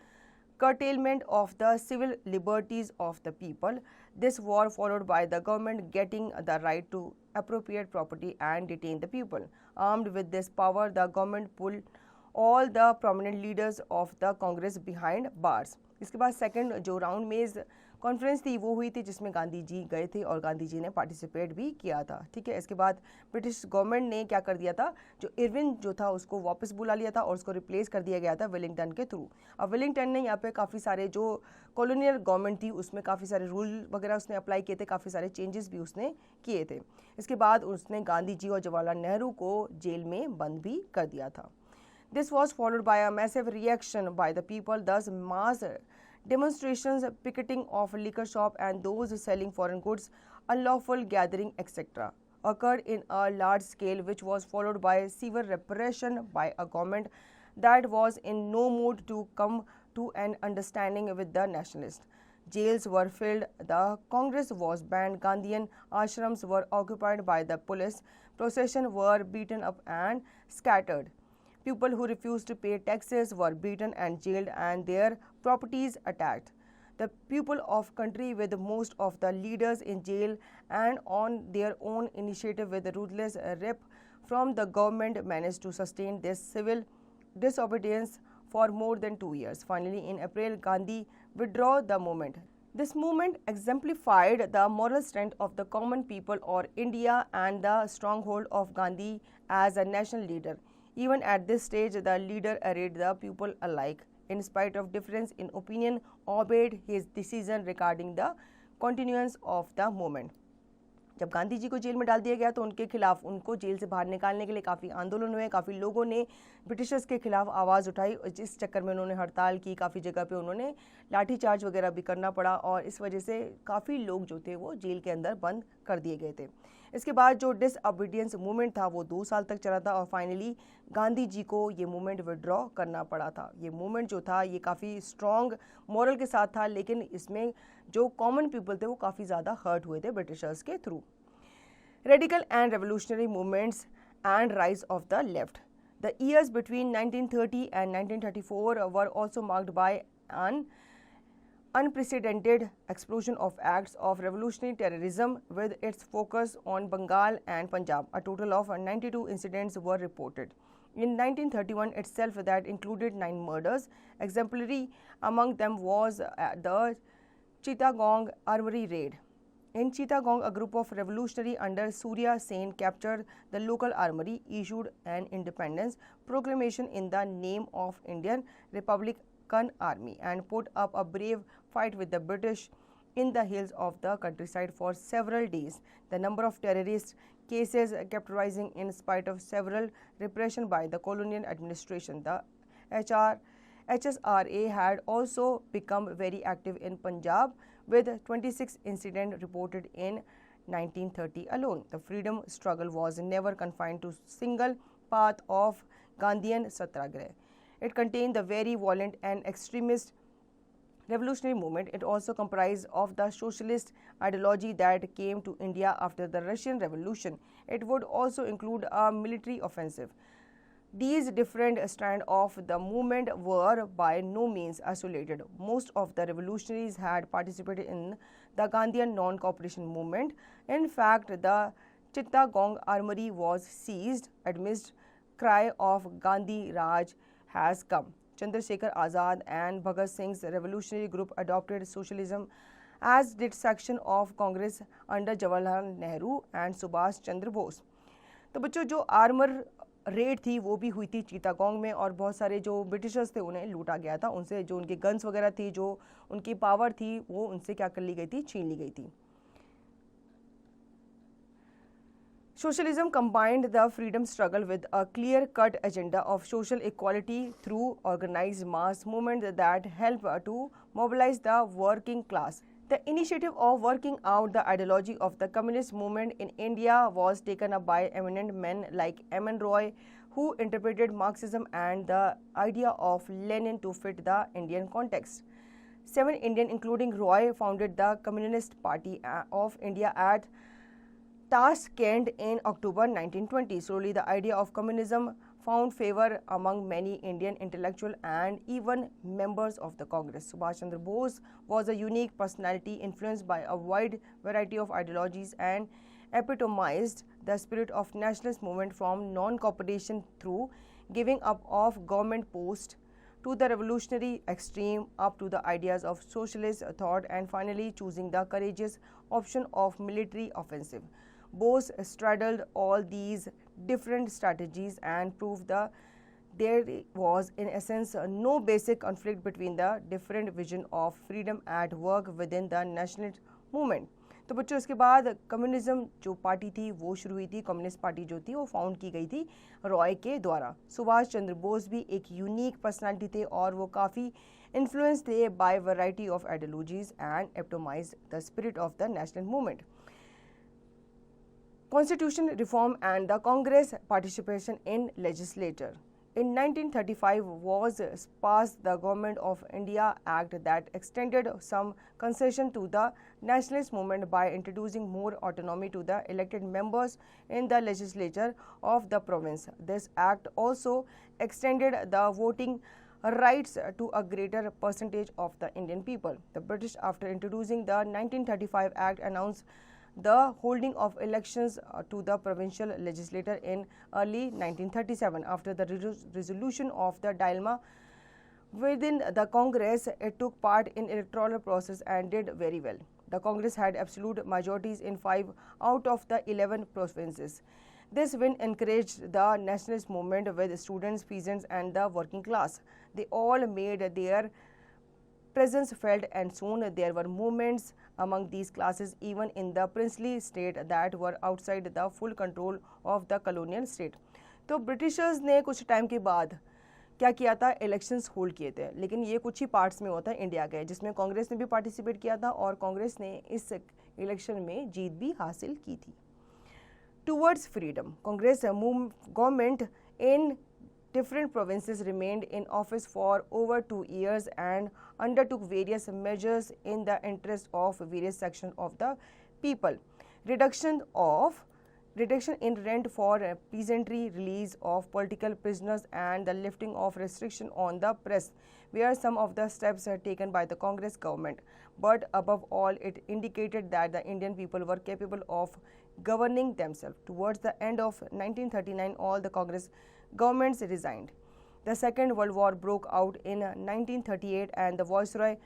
curtailment of the civil liberties of the people. This war followed by the government getting the right to appropriate property and detain the people. Armed with this power, the government pulled all the prominent leaders of the Congress behind bars. इसके बाद second जो round में conference थी वो हुई थी जिसमें गांधी जी गए थे और गांधी जी ने पार्टिसिपेट भी किया था। ठीक है, इसके बाद ब्रिटिश गवर्नमेंट ने क्या कर दिया था, जो इरविन जो था उसको वापस बुला लिया था और उसको रिप्लेस कर दिया गया था वेलिंगटन के थ्रू। अब वेलिंगटन ने यहाँ पे काफ़ी सारे जो कॉलोनियल गवर्नमेंट थी उसमें काफ़ी सारे रूल वगैरह उसने अप्लाई किए थे, काफ़ी सारे चेंजेस भी उसने किए थे। इसके बाद उसने गांधी जी और जवाहरलाल नेहरू को जेल में बंद भी कर दिया था। This was followed by a massive reaction by the people, thus mass demonstrations, picketing of liquor shop and those selling foreign goods, unlawful gathering, etc. occurred in a large scale, which was followed by severe repression by a government that was in no mood to come to an understanding with the nationalists. Jails were filled, the Congress was banned, Gandhian ashrams were occupied by the police, processions were beaten up and scattered. People who refused to pay taxes were beaten and jailed and their properties attacked. The people of country with most of the leaders in jail and on their own initiative with ruthless rip from the government managed to sustain this civil disobedience for more than 2 years. Finally, in April, Gandhi withdrew the movement. This movement exemplified the moral strength of the common people of India and the stronghold of Gandhi as a national leader. Even at this stage, the leader arrayed the people alike, in spite of difference in opinion, obeyed his decision regarding the continuance of the movement. जब गांधी जी को jail में डाल दिया गया तो उनके खिलाफ उनको जेल से बाहर निकालने के लिए काफ़ी आंदोलन हुए, काफ़ी लोगों ने ब्रिटिशर्स के खिलाफ आवाज़ उठाई। इस चक्कर में उन्होंने हड़ताल की, काफ़ी जगह पे उन्होंने लाठीचार्ज वगैरह भी करना पड़ा और इस वजह से काफ़ी लोग जो थे वो जेल के अंदर बंद कर दिए गए थे। इसके बाद जो डिसओबीडियंस मूवमेंट था वो 2 साल तक चला था और फाइनली गांधी जी को ये मूवमेंट विड्रॉ करना पड़ा था। ये मूवमेंट जो था ये काफ़ी स्ट्रॉन्ग मॉरल के साथ था, लेकिन इसमें जो कॉमन पीपल थे वो काफ़ी ज़्यादा हर्ट हुए थे ब्रिटिशर्स के through. Radical and revolutionary movements and rise of the left. The years between 1930 and 1934 were also marked by an unprecedented explosion of acts of revolutionary terrorism with its focus on Bengal and Punjab. A total of 92 incidents were reported. In 1931 itself, that included 9 murders. Exemplary among them was the Chittagong Armory raid. In Chittagong, a group of revolutionaries under Surya Sen captured the local armory, issued an independence proclamation in the name of Indian Republican Army, and put up a brave fight with the British in the hills of the countryside for several days. The number of terrorist cases kept rising in spite of several repression by the colonial administration. The HSRA had also become very active in Punjab, with 26 incidents reported in 1930 alone. The freedom struggle was never confined to single path of Gandhian Satyagraha. It contained the very violent and extremist revolutionary movement. It also comprised of the socialist ideology that came to India after the Russian Revolution. It would also include a military offensive. These different strands of the movement were by no means isolated. Most of the revolutionaries had participated in the Gandhian non-cooperation movement. In fact, the Chittagong armory was seized amidst cry of Gandhi Raj has come. Chandrasekhar Azad and Bhagat Singh's revolutionary group adopted socialism, as did section of Congress under Jawaharlal Nehru and Subhash Chandra Bose. तो बच्चों जो armour red थी वो भी हुई थी चिटागोंग में, और बहुत सारे जो ब्रिटिशर्स थे उन्हें लूटा गया था, उनसे जो उनके गन्स वगैरह थी, जो उनकी पावर थी, वो उनसे क्या कर ली गई थी, छीन ली गई थी. Socialism combined the freedom struggle with a clear-cut agenda of social equality through organized mass movement that helped to mobilize the working class. The initiative of working out the ideology of the communist movement in India was taken up by eminent men like M.N. Roy, who interpreted Marxism and the idea of Lenin to fit the Indian context. 7 Indians, including Roy, founded the Communist Party of India at Tashkent in October 1920. Slowly, the idea of communism found favor among many Indian intellectuals and even members of the Congress. Subhash Chandra Bose was a unique personality influenced by a wide variety of ideologies and epitomized the spirit of nationalist movement, from non-cooperation through giving up of government posts to the revolutionary extreme, up to the ideas of socialist thought, and finally choosing the courageous option of military offensive. Bose straddled all these different strategies and proved that there was in essence no basic conflict between the different vision of freedom at work within the nationalist movement. तो बच्चों इसके बाद communism जो party थी वो शुरू हुई थी. कम्युनिस्ट पार्टी जो थी वो फाउंड की गई थी रॉय के द्वारा. सुभाष चंद्र बोस भी एक यूनिक पर्सनालिटी थे और वो काफ़ी इन्फ्लुएंस थे by variety of ideologies and epitomised the spirit of the national movement. Constitution reform and the Congress participation in legislature. In 1935 was passed the Government of India Act that extended some concession to the nationalist movement by introducing more autonomy to the elected members in the legislature of the province. This act also extended the voting rights to a greater percentage of the Indian people. The British, after introducing the 1935 Act, announced the holding of elections to the provincial legislature in early 1937. After the resolution of the dilemma within the Congress, it took part in electoral process and did very well. The Congress had absolute majorities in 5 out of the 11 provinces. This win encouraged the nationalist movement with students, peasants and the working class. They all made their presence felt, and soon there were movements among these classes even in the princely state that were outside the full control of the colonial state. तो Britishers ने कुछ time के बाद क्या किया था, elections hold किए थे, लेकिन ये कुछ ही पार्ट्स में होता है इंडिया के, जिसमें कांग्रेस ने भी पार्टिसिपेट किया था और कांग्रेस ने इस इलेक्शन में जीत भी हासिल की थी. Towards freedom, Congress government in different provinces remained in office for over 2 years and undertook various measures in the interest of various sections of the people. Reduction in rent for peasantry, release of political prisoners and the lifting of restriction on the press were some of the steps taken by the Congress government. But above all, it indicated that the Indian people were capable of governing themselves. Towards the end of 1939, all the Congress governments resigned. The Second World War broke out in 1938 and the Viceroy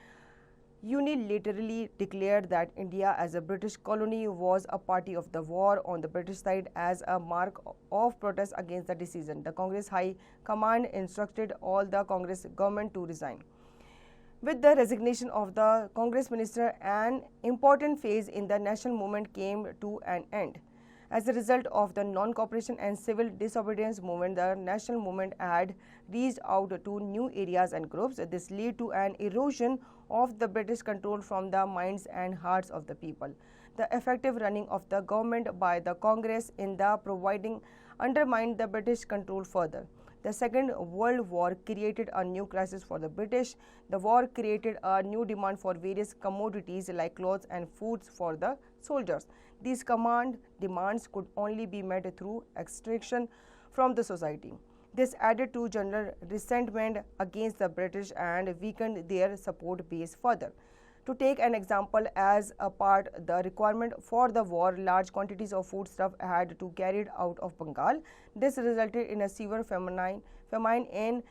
unilaterally declared that India as a British colony was a party of the war on the British side as a mark of protest against the decision. The Congress High Command instructed all the Congress government to resign. With the resignation of the Congress minister, an important phase in the national movement came to an end. As a result of the non-cooperation and civil disobedience movement, the national movement had reached out to new areas and groups. This led to an erosion of the British control from the minds and hearts of the people. The effective running of the government by the Congress in the providing undermined the British control further. The Second World War created a new crisis for the British. The war created a new demand for various commodities like clothes and foods for the soldiers. These demands could only be met through extraction from the society. This added to general resentment against the British and weakened their support base further. To take an example, as a part the requirement for the war, large quantities of foodstuff had to carried out of Bengal. This resulted in a severe famine in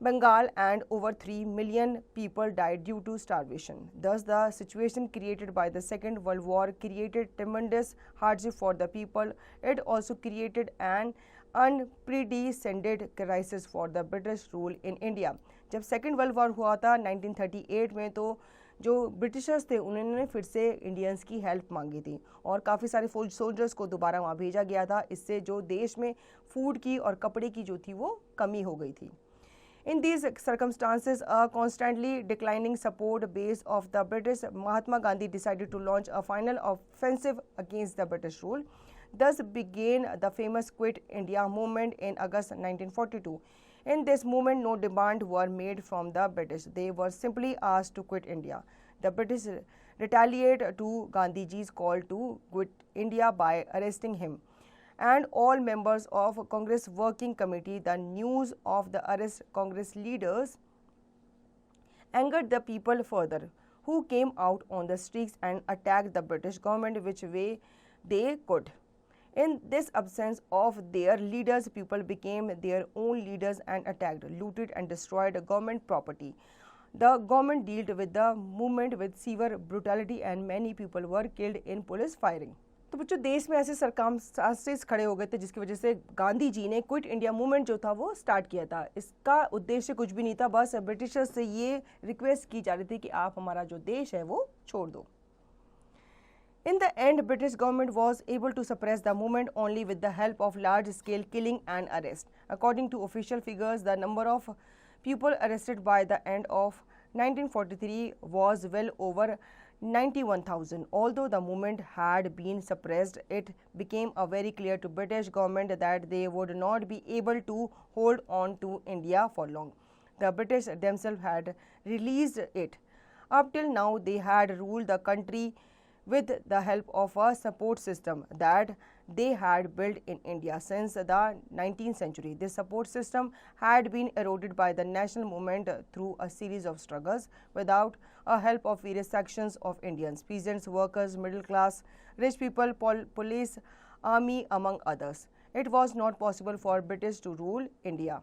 Bengal, and over 3 million people died due to starvation. Thus, the situation created by the Second World War created tremendous hardship for the people. It also created an unprecedented crisis for the British rule in India. जब second world war हुआ था 1938 में, तो जो Britishers थे उन्होंने फिर से इंडियंस की हेल्प मांगी थी और काफ़ी सारे सोल्जर्स को दोबारा वहाँ भेजा गया था. इससे जो देश में फूड की और कपड़े की जो थी वो कमी हो गई थी. In these circumstances, a constantly declining support base of the British, Mahatma Gandhi decided to launch a final offensive against the British rule. Thus began the famous Quit India movement in August 1942. In this movement, no demands were made from the British. They were simply asked to quit India. The British retaliated to Gandhiji's call to quit India by arresting him and all members of Congress Working Committee. The news of the arrest Congress leaders angered the people further, who came out on the streets and attacked the British government which way they could. In this absence of their leaders, people became their own leaders and attacked, looted and destroyed government property. The government dealt with the movement with severe brutality and many people were killed in police firing. तो बच्चों, देश में ऐसे circumstances खड़े हो गए थे जिसकी वजह से गांधी जी ने क्विट इंडिया मूवमेंट जो था वो स्टार्ट किया था. इसका उद्देश्य कुछ भी नहीं था, बस ब्रिटिशर्स से ये रिक्वेस्ट की जा रही थी कि आप हमारा जो देश है वो छोड़ दो. In the end, British government was able to suppress the movement only with the help of large-scale killing and arrest. According to official figures, the number of people arrested by the end of 1943 was well over 91,000. Although the movement had been suppressed, it became very clear to British government that they would not be able to hold on to India for long. The British themselves had released it. Up till now, they had ruled the country with the help of a support system that they had built in India since the 19th century. This support system had been eroded by the national movement through a series of struggles without a help of various sections of Indians, peasants, workers, middle class, rich people, police, army, among others. It was not possible for British to rule India.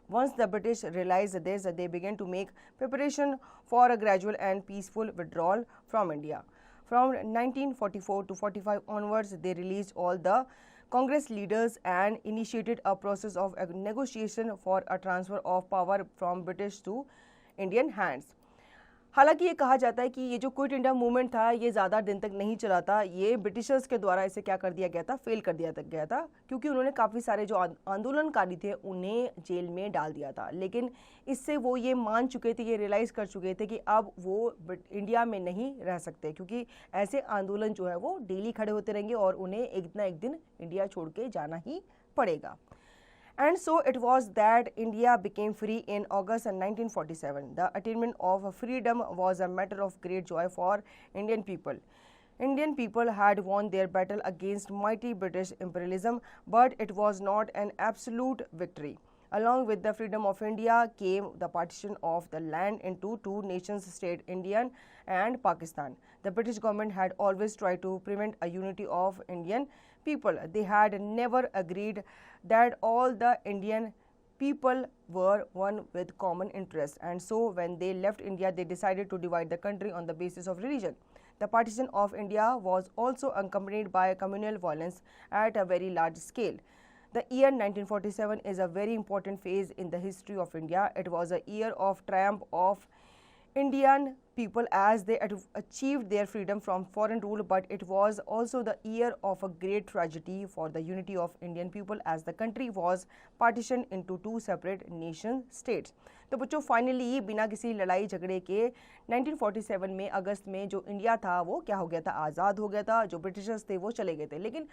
Once the British realized this, they began to make preparation for a gradual and peaceful withdrawal from India. From 1944 to 45 onwards, they released all the Congress leaders and initiated a process of negotiation for a transfer of power from British to Indian hands. हालांकि ये कहा जाता है कि ये जो quit India movement था ये ज़्यादा दिन तक नहीं चला था. ये ब्रिटिशर्स के द्वारा इसे क्या कर दिया गया था, फेल कर दिया गया था, क्योंकि उन्होंने काफ़ी सारे जो आंदोलनकारी थे उन्हें जेल में डाल दिया था. लेकिन इससे वो ये मान चुके थे, ये रियलाइज़ कर चुके थे कि अब वो इंडिया में नहीं रह सकते, क्योंकि ऐसे आंदोलन जो है वो डेली खड़े होते रहेंगे और उन्हें एक ना एक दिन इंडिया छोड़ के जाना ही पड़ेगा. And so it was that India became free in August 1947. The attainment of freedom was a matter of great joy for Indian people. Indian people had won their battle against mighty British imperialism, but it was not an absolute victory. Along with the freedom of India came the partition of the land into two nation-state, India and Pakistan. The British government had always tried to prevent a unity of Indian people. They had never agreed that all the Indian people were one with common interests, and so when they left India, they decided to divide the country on the basis of religion. The partition of India was also accompanied by communal violence at a very large scale. The year 1947 is a very important phase in the history of India. It was a year of triumph of Indian people as they achieved their freedom from foreign rule, but it was also the year of a great tragedy for the unity of Indian people as the country was partitioned into two separate nation states. तो बच्चों finally बिना किसी लड़ाई झगड़े के 1947 में अगस्त में जो इंडिया था वो क्या हो गया था, आज़ाद हो गया था. जो ब्रिटिशर्स थे वो चले गए थे, लेकिन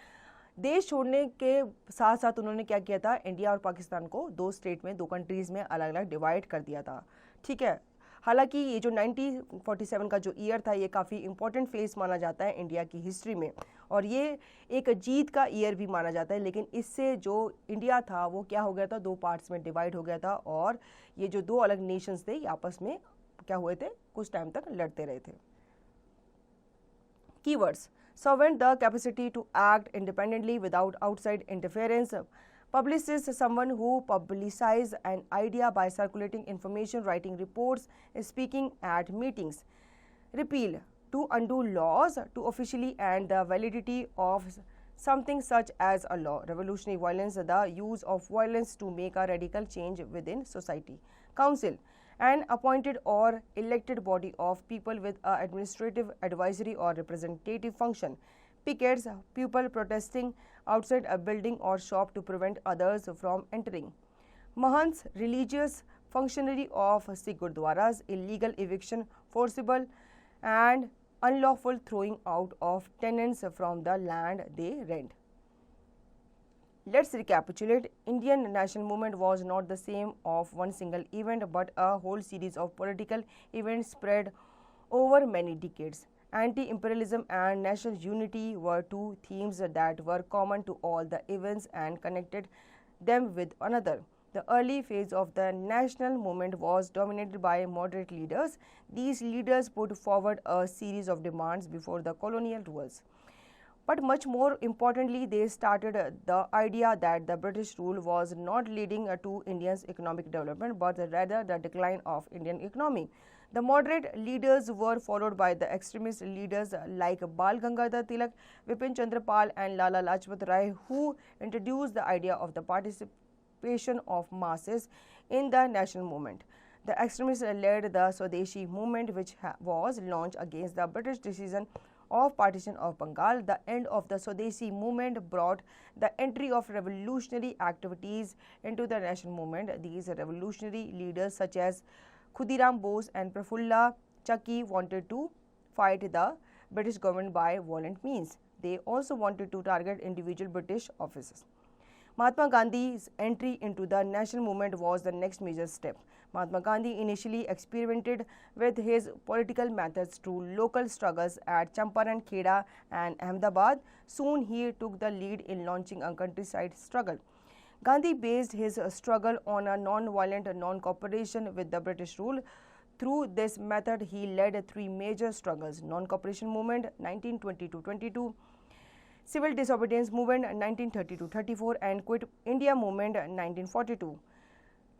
देश छोड़ने के साथ साथ उन्होंने क्या किया था, इंडिया और पाकिस्तान को दो स्टेट में, दो कंट्रीज़ में अलग अलग डिवाइड कर दिया था. ठीक है. हालांकि ये जो 1947 का जो ईयर था ये काफ़ी इंपॉर्टेंट फेज माना जाता है इंडिया की हिस्ट्री में, और ये एक जीत का ईयर भी माना जाता है. लेकिन इससे जो इंडिया था वो क्या हो गया था, दो पार्ट्स में डिवाइड हो गया था, और ये जो दो अलग नेशंस थे ये आपस में क्या हुए थे, कुछ टाइम तक लड़ते रहे थे. Keywords: sovereign, the capacity to act independently without outside interference. Publicist, someone who publicizes an idea by circulating information, writing reports, speaking at meetings. Repeal, to undo laws, to officially end the validity of something such as a law. Revolutionary violence, the use of violence to make a radical change within society. Council, an appointed or elected body of people with an administrative, advisory or representative function. Pickets, people protesting outside a building or shop to prevent others from entering. Mahants, religious functionary of Sikh Gurdwaras, illegal eviction, forcible and unlawful throwing out of tenants from the land they rent. Let's recapitulate. Indian national movement was not the same of one single event but a whole series of political events spread over many decades. Anti-imperialism and national unity were two themes that were common to all the events and connected them with another. The early phase of the national movement was dominated by moderate leaders. These leaders put forward a series of demands before the colonial rulers. But much more importantly, they started the idea that the British rule was not leading to India's economic development, but rather the decline of Indian economy. The moderate leaders were followed by the extremist leaders like Bal Gangadhar Tilak, Vipin Chandra Pal and Lala Lajpat Rai, who introduced the idea of the participation of masses in the national movement. The extremists led the Swadeshi movement, which was launched against the British decision of partition of Bengal. The end of the Swadeshi movement brought the entry of revolutionary activities into the national movement. These revolutionary leaders such as Khudiram Bose and Prafulla Chakki wanted to fight the British government by violent means. They also wanted to target individual British officers. Mahatma Gandhi's entry into the national movement was the next major step. Mahatma Gandhi initially experimented with his political methods through local struggles at Champaran, Kheda and Ahmedabad. Soon he took the lead in launching a countryside struggle. Gandhi based his struggle on a non-violent non-cooperation with the British rule. Through this method, he led three major struggles: non-cooperation movement 1920-22, civil disobedience movement 1930-34, and Quit India movement 1942.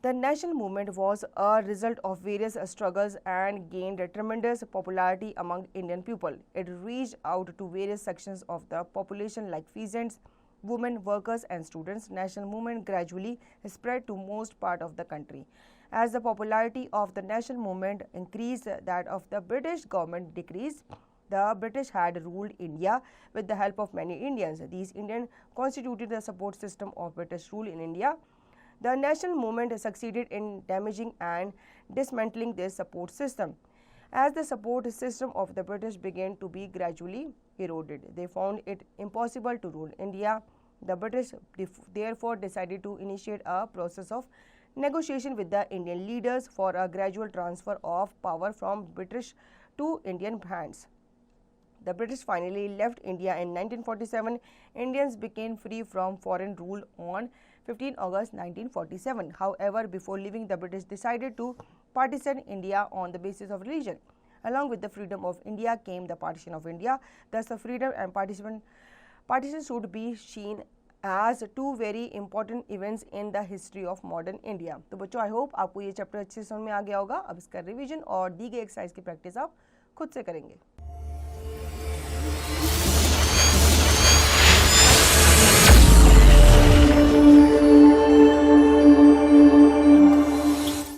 The national movement was a result of various struggles and gained tremendous popularity among Indian people. It reached out to various sections of the population like peasants, women, workers and students. National movement gradually spread to most part of the country. As the popularity of the national movement increased, that of the British government decreased. The British had ruled India with the help of many Indians. These Indians constituted the support system of British rule in India. The national movement succeeded in damaging and dismantling this support system. As the support system of the British began to be gradually eroded, they found it impossible to rule India. The British therefore decided to initiate a process of negotiation with the Indian leaders for a gradual transfer of power from British to Indian hands. The British finally left India in 1947. Indians became free from foreign rule on 15 August 1947. However, before leaving, the British decided to partition India on the basis of religion. Along with the freedom of India came the partition of India. Thus, the freedom and partition should be seen as two very important events in the history of modern India. तो बच्चों, I hope आपको ये chapter अच्छे से समझ में आ गया होगा. अब इसका रिवीजन और दी गई एक्सरसाइज की प्रैक्टिस आप खुद से करेंगे.